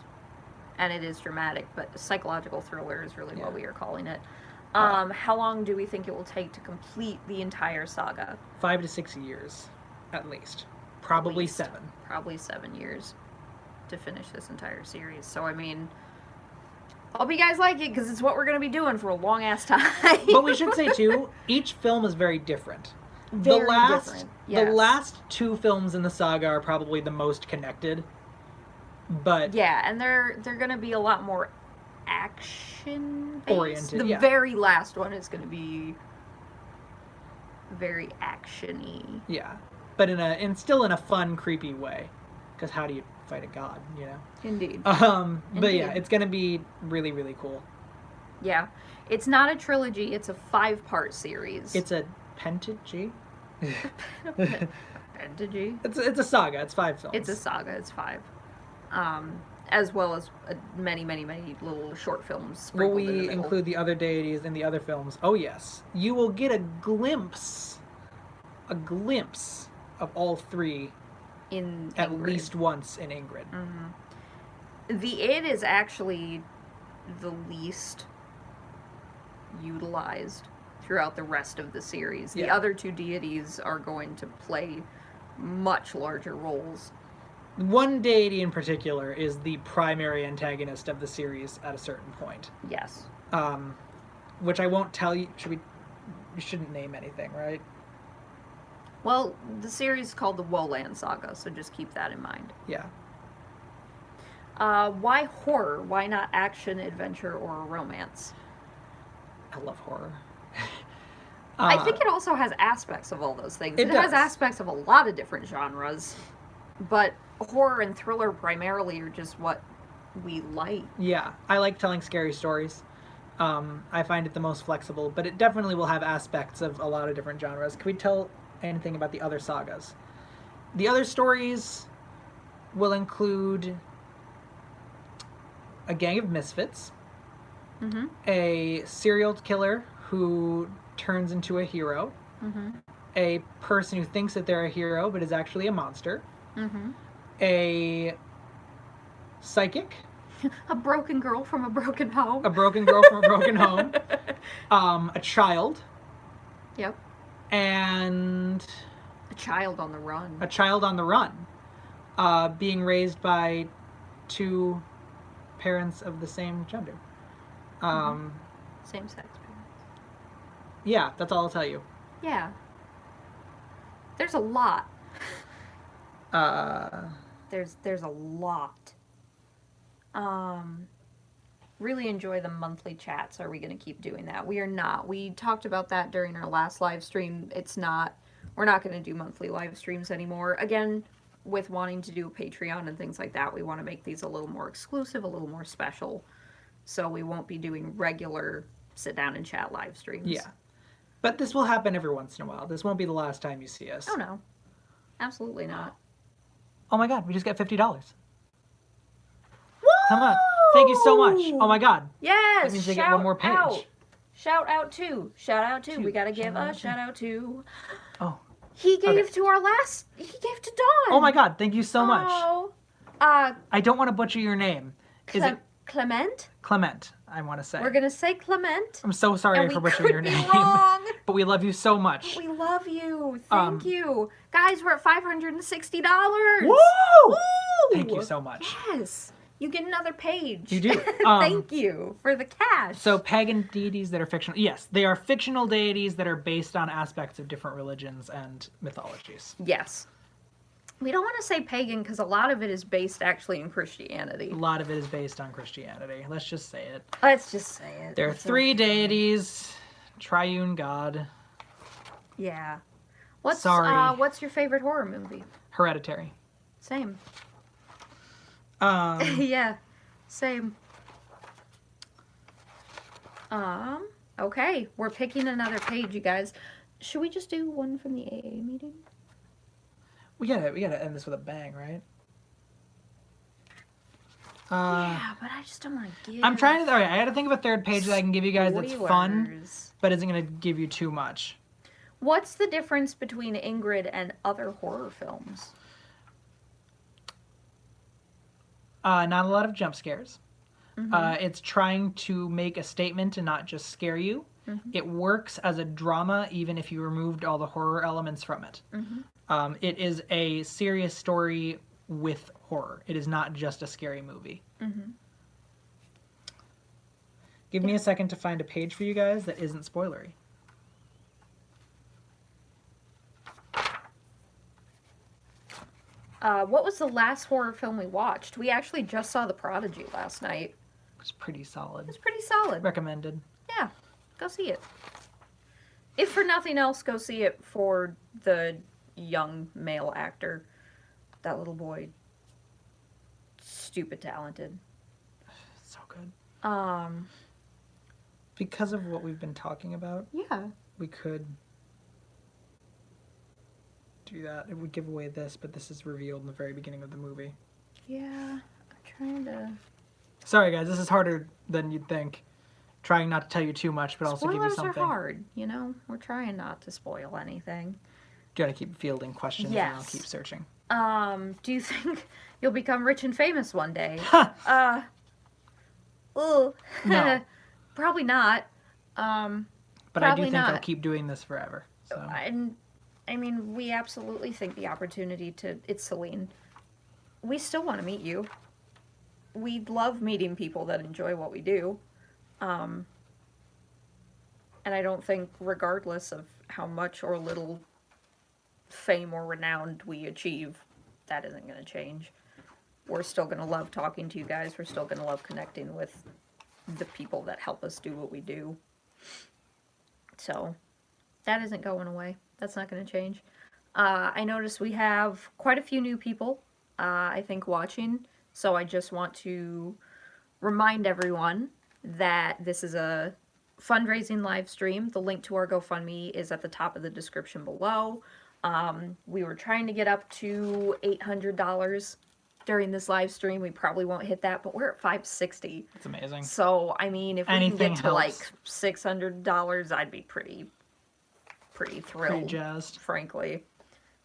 and it is dramatic, but psychological thriller is really what we are calling it. How long do we think it will take to complete the entire saga? 5 to 6 years, at least. Probably 7. Probably 7 years to finish this entire series. So, I mean, hope you guys like it, because it's what we're going to be doing for a long-ass time. But we should say, too, each film is very different. Very The different, yes. last 2 films in the saga are probably the most connected. But yeah, and they're going to be a lot more action-based. Oriented, The yeah. very last one is going to be very action-y. yeah, but still in a fun, creepy way. Because how do you fight a god, Indeed. But Indeed. yeah, it's gonna be really, really cool. Yeah. It's not a trilogy, it's a 5-part series. It's a pentagy. Pentagy? It's a saga. It's 5 films. It's a saga, it's 5. As well as many, many, many little short films. Will sprinkled in the we middle. include the other deities in the other films? Oh yes. You will get a glimpse of all 3 in at Ingrid. least once in Ingrid. The id is actually the least utilized throughout the rest of the series. The other 2 deities are going to play much larger roles. One deity in particular is the primary antagonist of the series at a certain point. Yes. Which I won't tell you. We shouldn't name anything, right? Well, the series is called the Woland Saga, so just keep that in mind. Yeah. Why horror? Why not action, adventure, or romance? I love horror. I think it also has aspects of all those things. It has does. aspects of a lot of different genres, but horror and thriller primarily are just what we like. Yeah, I like telling scary stories. I find it the most flexible, but it definitely will have aspects of a lot of different genres. Can we tell anything about the other sagas? The other stories will include a gang of misfits, a serial killer who turns into a hero, a person who thinks that they're a hero but is actually a monster, a psychic, A broken girl from a broken home. a broken girl from a broken home, a child, Yep. and A child on the run. a child on the run, being raised by 2 parents of the same gender. Same sex parents. Yeah, that's all I'll tell you. Yeah. There's a lot. There's a lot. Really enjoy the monthly chats. Are we going to keep doing that? We are not. We talked about that during our last live stream. We're not going to do monthly live streams anymore. Again, with wanting to do a Patreon and things like that, we want to make these a little more exclusive, a little more special. So we won't be doing regular sit down and chat live streams. Yeah. But this will happen every once in a while. This won't be the last time you see us. Oh no. Absolutely not. Oh my god, we just got $50. Come on. Thank you so much. Oh my god. Yes. That means they get one more page. Out. Shout out to. We gotta give a shout out to. He gave to our last. He gave to Dawn. Oh my god, thank you so much. Oh. I don't want to butcher your name. Is it Clement? Clement? I want to say. We're gonna say Clement. I'm so sorry for butchering your name. Wrong. But we love you so much. We love you. Thank you. Guys, we're at $560. Woo! Woo! Thank you so much. Yes. You get another page. You do. Thank you for the cash. So pagan deities that are fictional. Yes, they are fictional deities that are based on aspects of different religions and mythologies. Yes. We don't want to say pagan because a lot of it is based actually in Christianity. A lot of it is based on Christianity. Let's just say it. Let's just say it. There are 3 deities, triune God. Yeah. What's your favorite horror movie? Hereditary. Same. Yeah. Same. Okay. We're picking another page, you guys. Should we just do one from the AA meeting? We gotta end this with a bang, right? Yeah, but I just don't want to give. I'm trying to. Alright, I gotta think of a third page that I can give you guys that's fun, spoilers. but isn't gonna give you too much. What's the difference between Ingrid and other horror films? Not a lot of jump scares. It's trying to make a statement and not just scare you. It works as a drama even if you removed all the horror elements from it. It is a serious story with horror. It is not just a scary movie. Give me a second to find a page for you guys that isn't spoilery. What was the last horror film we watched? We actually just saw The Prodigy last night. It's pretty solid. It's pretty solid. Recommended. Yeah, go see it. If for nothing else, go see it for the young male actor. That little boy. Stupid talented. So good. because of what we've been talking about, Yeah. we could do that. It would give away this, but this is revealed in the very beginning of the movie. Yeah. I'm trying to... Sorry, guys. This is harder than you'd think. Trying not to tell you too much, but also give you Spoilers something. are hard, you know? We're trying not to spoil anything. Do you want to keep fielding questions and I'll keep searching? Do you think you'll become rich and famous one day? No. Probably not. But I do think I'll keep doing this forever. So. I mean, we absolutely think the opportunity to... It's Celine. We still want to meet you. We love meeting people that enjoy what we do. And I don't think, regardless of how much or little fame or renown we achieve, that isn't going to change. We're still going to love talking to you guys. We're still going to love connecting with the people that help us do what we do. So, that isn't going away. That's not going to change. I noticed we have quite a few new people, I think, watching. So I just want to remind everyone that this is a fundraising live stream. The link to our GoFundMe is at the top of the description below. We were trying to get up to $800 during this live stream. We probably won't hit that, but we're at $560. That's amazing. So, I mean, if we can get to helps. like $600, I'd be pretty thrilled. Pretty jazzed. Frankly.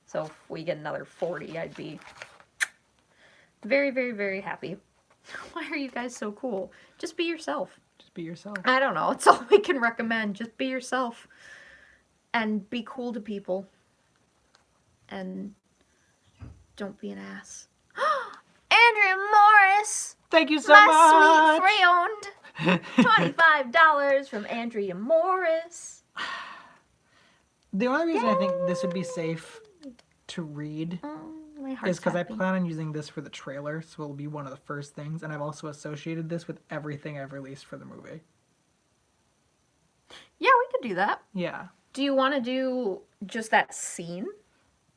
So if we get another 40, I'd be very, very, very happy. Why are you guys so cool? Just be yourself. Just be yourself. I don't know. It's all we can recommend. Just be yourself. And be cool to people. And don't be an ass. Andrea Morris! Thank you so much! My sweet friend! $25 from Andrea Morris. The only reason I think this would be safe to read My heart's is because I happy. plan on using this for the trailer, so it'll be one of the first things, and I've also associated this with everything I've released for the movie. Yeah, we could do that. Yeah. Do you want to do just that scene?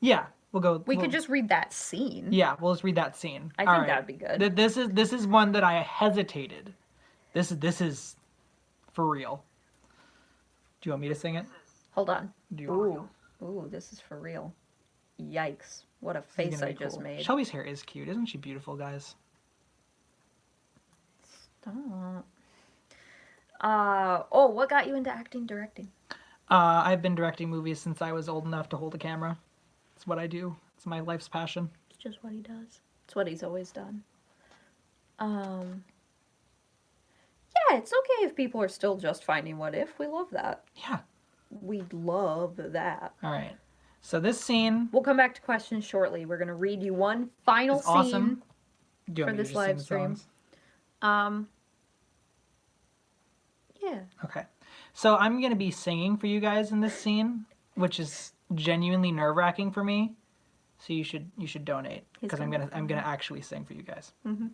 Yeah, we'll go. We could just read that scene. Yeah, we'll just read that scene. I think that'd be good. This is one that I hesitated. This is for real. Do you want me to sing it? Hold on. Do you want Ooh, this is for real. Yikes. What a face I just made. Shelby's hair is cute. Isn't she beautiful, guys? Stop. What got you into acting, directing? I've been directing movies since I was old enough to hold a camera. It's what I do. It's my life's passion. It's just what he does. It's what he's always done. Yeah, it's okay if people are still just finding What If. We love that. Yeah. We love that. All right. So this scene... We'll come back to questions shortly. We're going to read you one final scene awesome. Do you for want me to this just live sing the stream. songs? Yeah. Okay. So I'm going to be singing for you guys in this scene, which is genuinely nerve-wracking for me. So you should donate, because I'm gonna actually sing for you guys. Mm-hmm.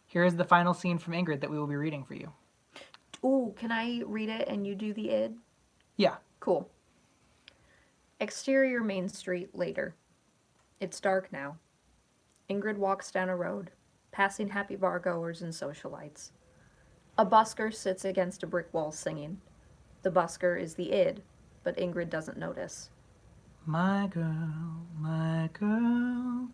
Here is the final scene from Ingrid that we will be reading for you. Ooh, can I read it and you do the id? Yeah. Cool. Exterior Main Street later. It's dark now. Ingrid walks down a road, passing happy bar-goers and socialites. A busker sits against a brick wall singing. The busker is the id, but Ingrid doesn't notice. My girl,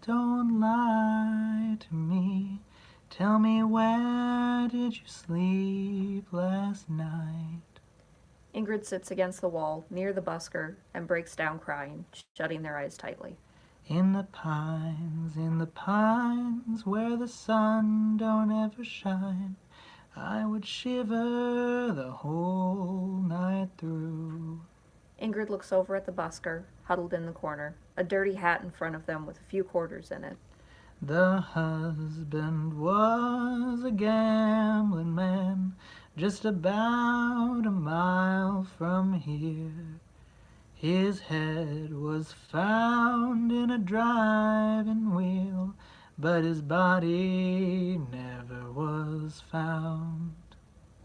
don't lie to me. Tell me, where did you sleep last night? Ingrid sits against the wall, near the busker, and breaks down crying, shutting their eyes tightly. In the pines, where the sun don't ever shine, I would shiver the whole night through. Ingrid looks over at the busker, huddled in the corner, a dirty hat in front of them with a few quarters in it. The husband was a gambling man, just about a mile from here. His head was found in a driving wheel, but his body never was found.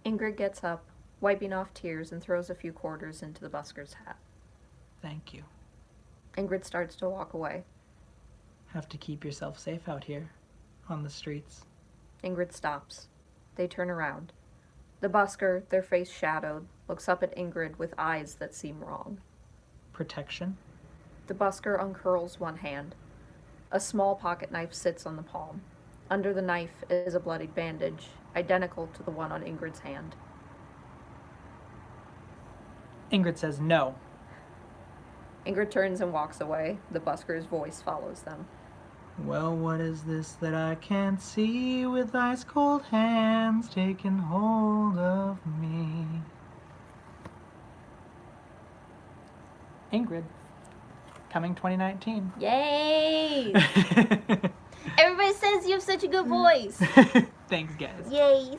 Ingrid gets up, wiping off tears, and throws a few quarters into the busker's hat. Thank you. Ingrid starts to walk away. Have to keep yourself safe out here on the streets. Ingrid stops. They turn around. The busker, their face shadowed, looks up at Ingrid with eyes that seem wrong. Protection. The busker uncurls one hand. A small pocket knife sits on the palm. Under the knife is a bloodied bandage, identical to the one on Ingrid's hand. Ingrid says no. Ingrid turns and walks away. The busker's voice follows them. Well, what is this that I can't see with ice cold hands taking hold of me? Ingrid, coming 2019. Yay! Everybody says you have such a good voice. Thanks, guys. Yes.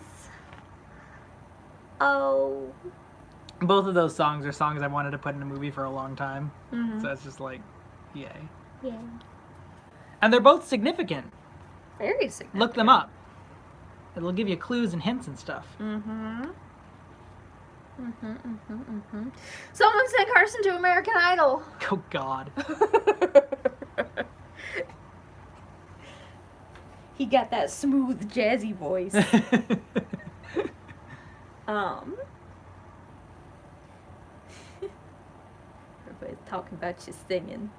Oh. Both of those songs are songs I wanted to put in a movie for a long time. Mm-hmm. So it's just like, yay. Yeah. And they're both significant. Very significant. Look them up. It'll give you clues and hints and stuff. Mm-hmm. Someone sent Carrsan to American Idol. Oh, God. He got that smooth, jazzy voice. Everybody's talking about you singing.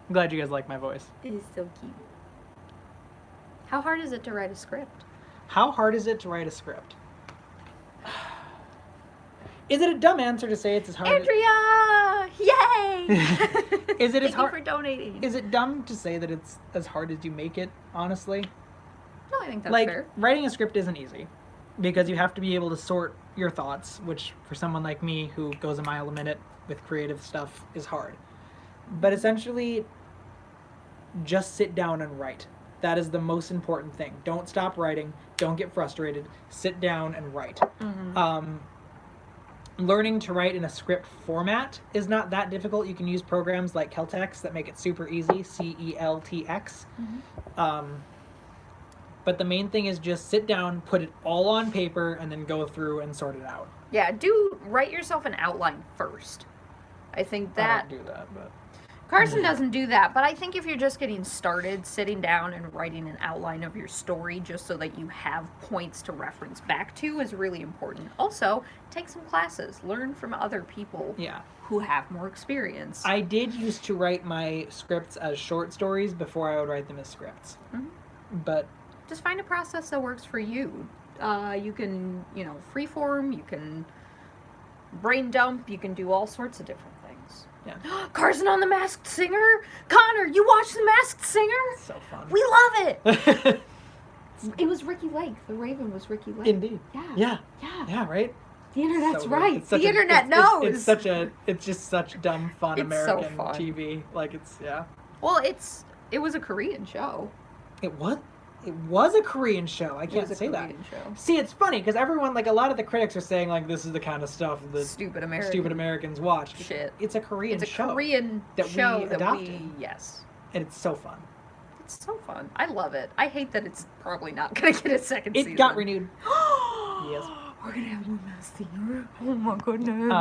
I'm glad you guys like my voice. It is so cute. How hard is it to write a script? How hard is it to write a script? Is it a dumb answer to say it's as hard Andrea! Yay! Is it as Thank hard? you for donating. Is it dumb to say that it's as hard as you make it, honestly? No, I think that's Like, fair. writing a script isn't easy. Because you have to be able to sort your thoughts, which for someone like me who goes a mile a minute with creative stuff is hard. But essentially, just sit down and write. That is the most important thing. Don't stop writing. Don't get frustrated. Sit down and write. Mm-hmm. Learning to write in a script format is not that difficult. You can use programs like Celtx that make it super easy. CELTX. Mm-hmm. But the main thing is just sit down, put it all on paper, and then go through and sort it out. Yeah, write yourself an outline first. I think that... I don't do that, but... Carrsan doesn't do that, but I think if you're just getting started, sitting down and writing an outline of your story just so that you have points to reference back to is really important. Also, take some classes. Learn from other people who have more experience. I did used to write my scripts as short stories before I would write them as scripts. Mm-hmm. But... just find a process that works for you. You can, freeform, you can brain dump, you can do all sorts of different things. Yeah. Carrsan on The Masked Singer? Connor, you watched The Masked Singer? So fun. We love it! It was Ricky Lake. The Raven was Ricky Lake. Indeed. Yeah. Yeah, right? The internet's So right. the Internet knows. It's just such dumb, fun It's American so fun. TV. Like, yeah. Well, it was a Korean show. It was a Korean show. I can't say that. Show. See, it's funny because everyone, like, a lot of the critics are saying, like, this is the kind of stuff that Stupid Americans watch. Shit. It's a Korean show. It's a Korean that show we that adopted. yes. And it's so fun. It's so fun. I love it. I hate that it's probably not going to get a second season. It got renewed. Yes. We're going to have one last Singer. Oh my goodness.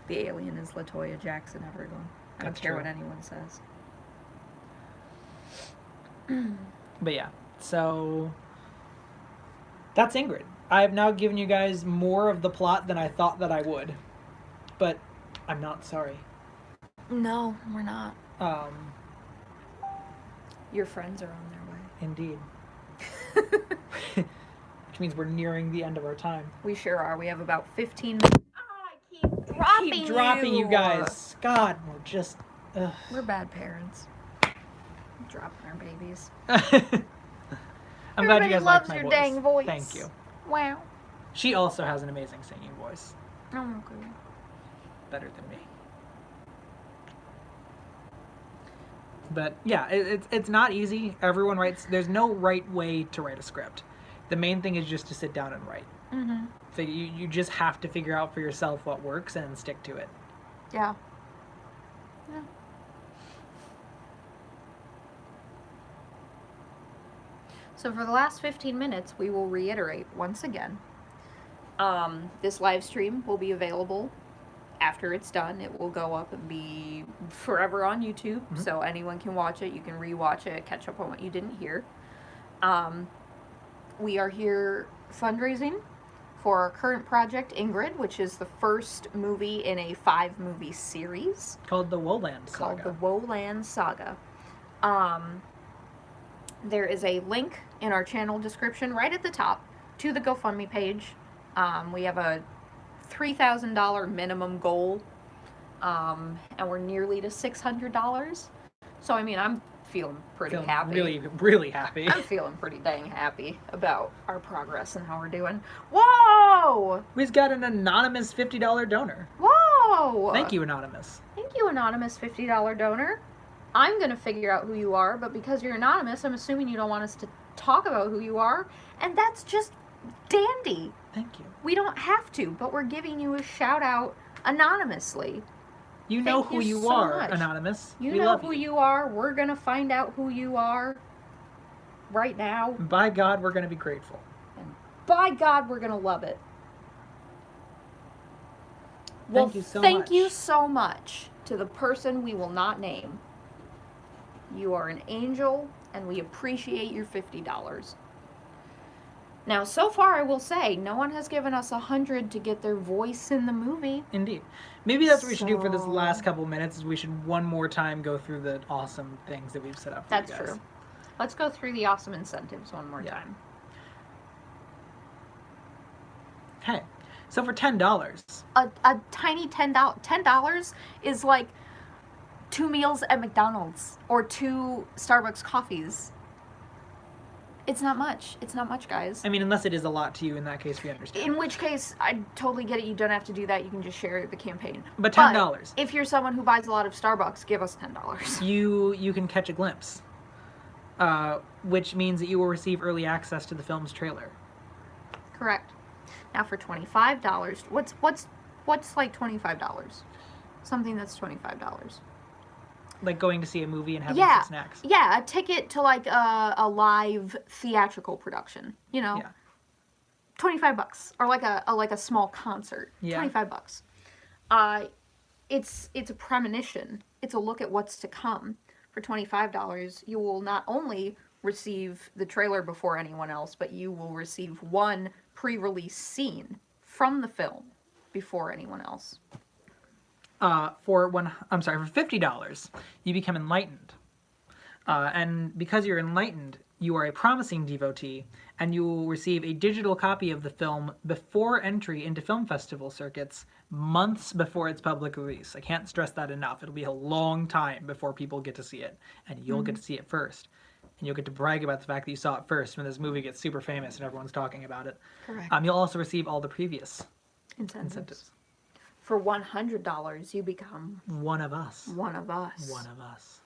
The alien is LaToya Jackson, everyone. I don't care what anyone says. But yeah, so that's Ingrid. I have now given you guys more of the plot than I thought that I would. But I'm not sorry. No, we're not. Your friends are on their way. Indeed. Which means we're nearing the end of our time. We sure are. We have about 15 minutes. I keep dropping you guys. God, we're just... Ugh. We're bad parents. Dropping our babies. I'm glad you guys like my your voice. dang voice. Thank you. Wow. She also has an amazing singing voice. Oh, okay. Better than me. But yeah, it's not easy. Everyone writes. There's no right way to write a script. The main thing is just to sit down and write. Mm-hmm. So you just have to figure out for yourself what works and stick to it. Yeah. Yeah. So for the last 15 minutes, we will reiterate once again. This live stream will be available after it's done. It will go up and be forever on YouTube, so anyone can watch it. You can rewatch it, catch up on what you didn't hear. We are here fundraising for our current project, Ingrid, which is the first movie in a 5-movie series Called the Woland Saga. called the Woland Saga. There is a link in our channel description right at the top to the GoFundMe page. We have a $3,000 minimum goal, and we're nearly to $600. So, I mean, I'm feeling pretty happy. Really, really happy. I'm feeling pretty dang happy about our progress and how we're doing. Whoa! We've got an anonymous $50 donor. Whoa! Thank you, anonymous. Thank you, anonymous $50 donor. I'm going to figure out who you are, but because you're anonymous, I'm assuming you don't want us to talk about who you are, and that's just dandy. Thank you. We don't have to, but we're giving you a shout out anonymously. You know who you are, anonymous. You know who you are. We're going to find out who you are right now. By God, we're going to be grateful. And by God, we're going to love it. Well, thank you so much. Thank you so much to the person we will not name. You are an angel, and we appreciate your $50. Now, so far, I will say, no one has given us $100 to get their voice in the movie. Indeed. Maybe that's what we should do for this last couple minutes, is we should one more time go through the awesome things that we've set up for you guys. That's true. Let's go through the awesome incentives one more time. Okay. So for $10... A tiny $10 is like 2 meals at McDonald's or 2 Starbucks coffees. It's not much. It's not much, guys. I mean, unless it is a lot to you, in that case, we understand. In which case, I totally get it. You don't have to do that. You can just share the campaign. But $10. But if you're someone who buys a lot of Starbucks, give us $10. You can catch a glimpse, which means that you will receive early access to the film's trailer. Correct. Now for $25, what's like $25? Something that's $25. Like going to see a movie and having some snacks. Yeah, a ticket to like a live theatrical production. You know, $25, or like a small concert. Yeah. $25. It's a premonition. It's a look at what's to come. For $25, you will not only receive the trailer before anyone else, but you will receive one pre-release scene from the film before anyone else. For $50, you become enlightened. And because you're enlightened, you are a promising devotee, and you will receive a digital copy of the film before entry into film festival circuits, months before its public release. I can't stress that enough. It'll be a long time before people get to see it, and you'll get to see it first. And you'll get to brag about the fact that you saw it first when this movie gets super famous and everyone's talking about it. Correct. You'll also receive all the previous incentives. For $100, you become one of us. One of us. One of us.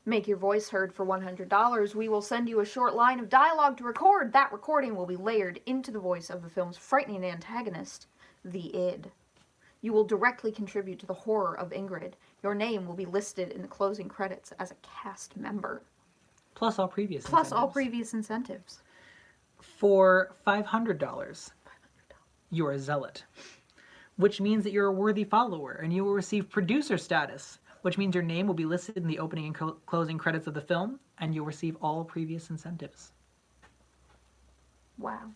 Make your voice heard for $100. We will send you a short line of dialogue to record. That recording will be layered into the voice of the film's frightening antagonist, the id. You will directly contribute to the horror of Ingrid. Your name will be listed in the closing credits as a cast member. Plus all previous incentives. For $500, you're a zealot, which means that you're a worthy follower, and you will receive producer status, which means your name will be listed in the opening and closing credits of the film, and you'll receive all previous incentives. Wow.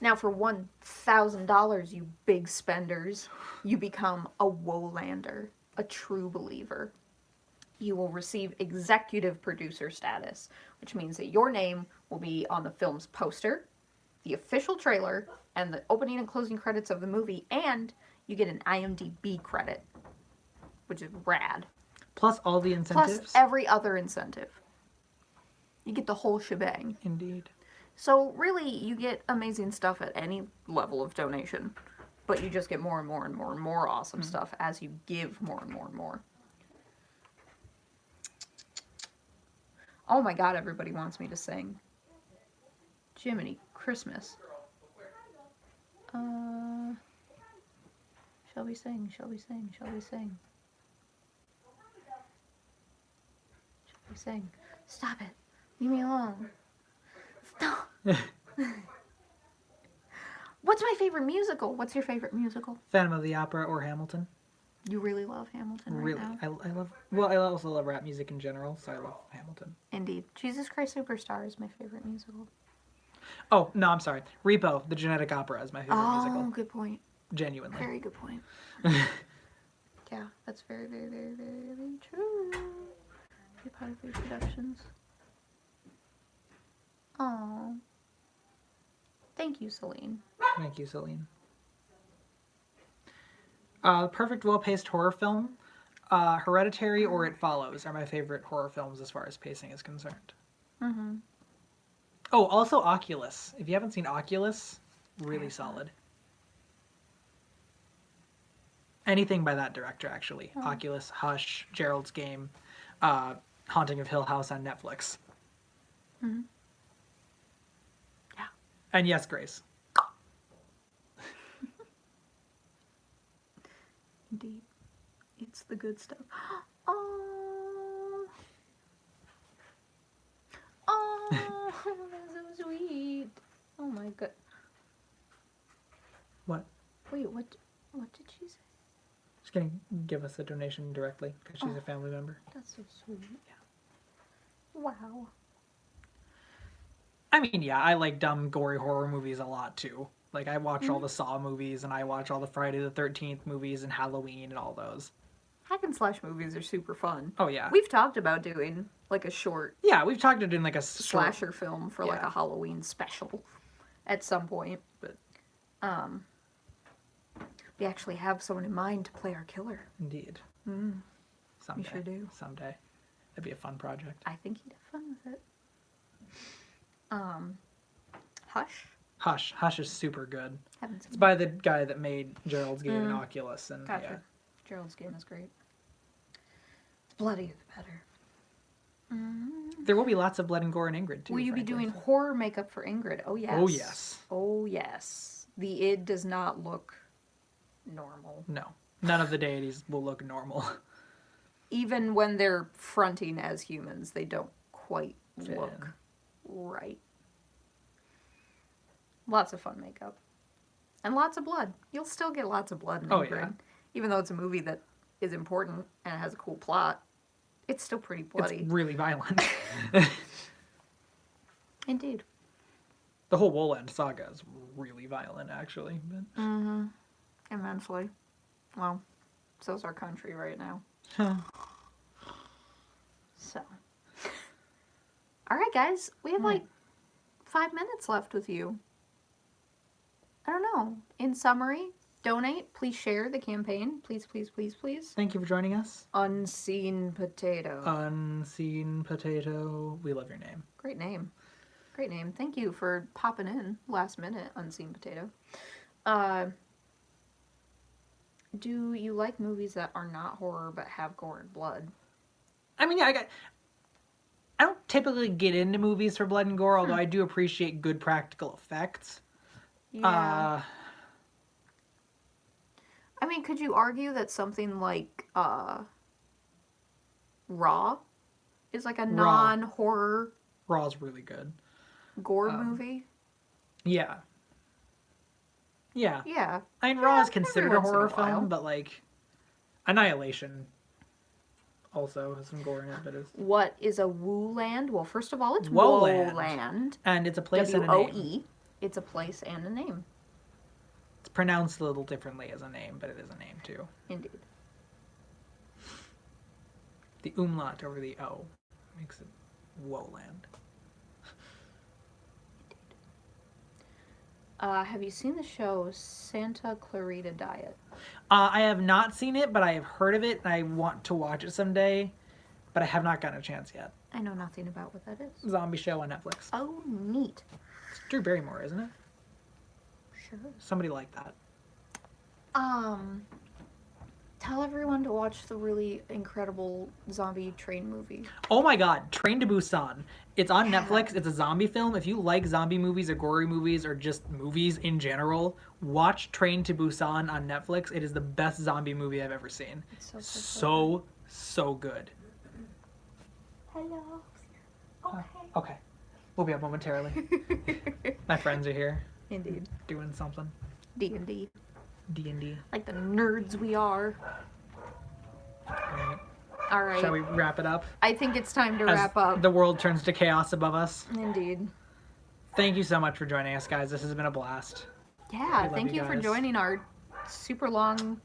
Now for $1,000, you big spenders, you become a Wolander, a true believer. You will receive executive producer status, which means that your name will be on the film's poster, the official trailer, and the opening and closing credits of the movie, and you get an IMDb credit, which is rad. Plus all the incentives? Plus every other incentive. You get the whole shebang. Indeed. So really, you get amazing stuff at any level of donation, but you just get more and more and more and more awesome stuff as you give more and more and more. Oh my God, everybody wants me to sing. Jiminy Christmas. Shall we sing? Shall we sing? Shall we sing? Shall we sing? Stop it. Leave me alone. Stop. What's my favorite musical? What's your favorite musical? Phantom of the Opera or Hamilton. You really love Hamilton right now? I also love rap music in general, so I love Hamilton. Indeed. Jesus Christ Superstar is my favorite musical. Oh, no, I'm sorry. Repo, the Genetic Opera, is my favorite musical. good point. Genuinely. Very good point. Yeah, that's very, very, very, very, very true. Hip Hop Productions. Oh. Thank you, Celine. Thank you, Celine. Perfect well-paced horror film. Hereditary or It Follows are my favorite horror films as far as pacing is concerned. Mm-hmm. Oh, also Oculus. If you haven't seen Oculus, really solid. Anything by that director, actually. Oh. Oculus, Hush, Gerald's Game, Haunting of Hill House on Netflix. Mm-hmm. Yeah. And yes, Grace. Indeed. It's the good stuff. Oh. Oh, that's so sweet. Oh my god. What? Wait, what did she say? She's going to give us a donation directly because she's a family member. That's so sweet. Yeah. Wow. I mean, yeah, I like dumb, gory horror movies a lot too. Like, I watch all the Saw movies, and I watch all the Friday the 13th movies, and Halloween, and all those. Hack and slash movies are super fun. Oh, yeah. We've talked about doing, like, a short Yeah, we've talked it in, like, a slasher film for, like, Yeah. a Halloween special at some point. But we actually have someone in mind to play our killer. Indeed. Mm. Someday. We sure do. Someday. That'd be a fun project. I think he'd have fun with it. Hush? Hush. Hush is super good. Haven't seen It's by the guy that made Gerald's Game and Oculus. And, Gotcha. yeah. Gerald's Game is great. The bloodier the better. There will be lots of blood and gore in Ingrid, too. Will you be frankly. doing horror makeup for Ingrid? Oh, yes. Oh, yes. Oh, yes. The id does not look normal. No. None of the deities will look normal. Even when they're fronting as humans, they don't quite Fit look in. right. Lots of fun makeup. And lots of blood. You'll still get lots of blood in Ingrid. Oh, yeah. Even though it's a movie that is important and has a cool plot, it's still pretty bloody. It's really violent. Indeed. The whole Woland saga is really violent, actually. But... Mm-hmm. Immensely. Well, so's our country right now. So. Alright, guys. We have like 5 minutes left with you. I don't know. In summary, donate. Please share the campaign. Please, please, please, please. Thank you for joining us. Unseen Potato. Unseen Potato. We love your name. Great name. Great name. Thank you for popping in last minute, Unseen Potato. Do you like movies that are not horror but have gore and blood? I mean, yeah, I don't typically get into movies for blood and gore, although I do appreciate good practical effects. Yeah. I mean, could you argue that something like Raw is like a non-horror Raw's really good. gore movie? Yeah. Yeah. Yeah. I mean, Raw is every considered a once in horror a while. film, but like Annihilation also has some gore in it, but it's... What is a Wooland? Well, first of all, it's Woland. Woland. And it's a place and a name. W-O-E. It's a place and a name. It's pronounced a little differently as a name, but it is a name too. Indeed. The umlaut over the O makes it Woland. Have you seen the show Santa Clarita Diet? I have not seen it, but I have heard of it, and I want to watch it someday, but I have not gotten a chance yet. I know nothing about what that is. Zombie show on Netflix. Oh, neat. It's Drew Barrymore, isn't it? Sure. Somebody like that. Tell everyone to watch the really incredible zombie train movie. Oh my god, Train to Busan. It's on Yeah. Netflix. It's a zombie film. If you like zombie movies or gory movies or just movies in general, watch Train to Busan on Netflix. It is the best zombie movie I've ever seen. It's So good. Hello. Okay. We'll be up momentarily. My friends are here Indeed. doing something. D&D. D&D. Like the nerds we are. Alright. All right. Shall we wrap it up? I think it's time to As wrap up. the world turns to chaos above us. Indeed. Thank you so much for joining us, guys. This has been a blast. Yeah, love thank you you for guys. joining our super long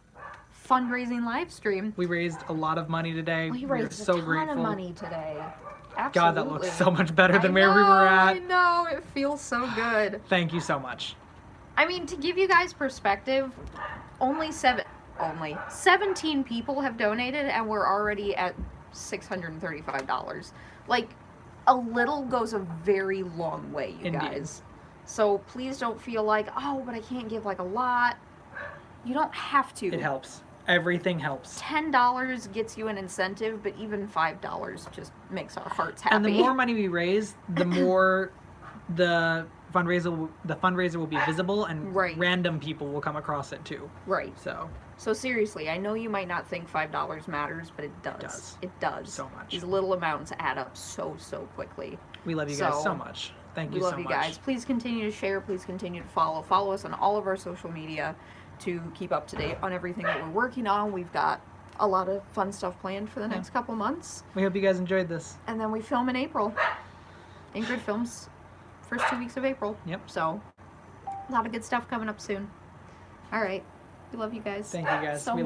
fundraising live stream. We raised a lot of money today. We are raised so a ton grateful. of money today. Absolutely. God, that looks so much better than where we know, were at. I know, it feels so good. Thank you so much. I mean, to give you guys perspective, only 17 people have donated, and we're already at $635. Like, a little goes a very long way, you Indeed. guys. So please don't feel like, oh, but I can't give like a lot. You don't have to. It helps. Everything helps. $10 gets you an incentive, but even $5 just makes our hearts happy. And the more money we raise, the more the fundraiser will be visible, and random people will come across it too. Right. So seriously, I know you might not think $5 matters, but it does. It does. So much. These little amounts add up so quickly. We love you guys so much. Thank you so much. We love you guys. Please continue to share. Please continue to follow. Follow us on all of our social media to keep up to date on everything that we're working on. We've got a lot of fun stuff planned for the next couple months. We hope you guys enjoyed this. And then we film in April. Ingrid films first 2 weeks of April. Yep. So, a lot of good stuff coming up soon. All right. We love you guys. Thank you guys. So we much.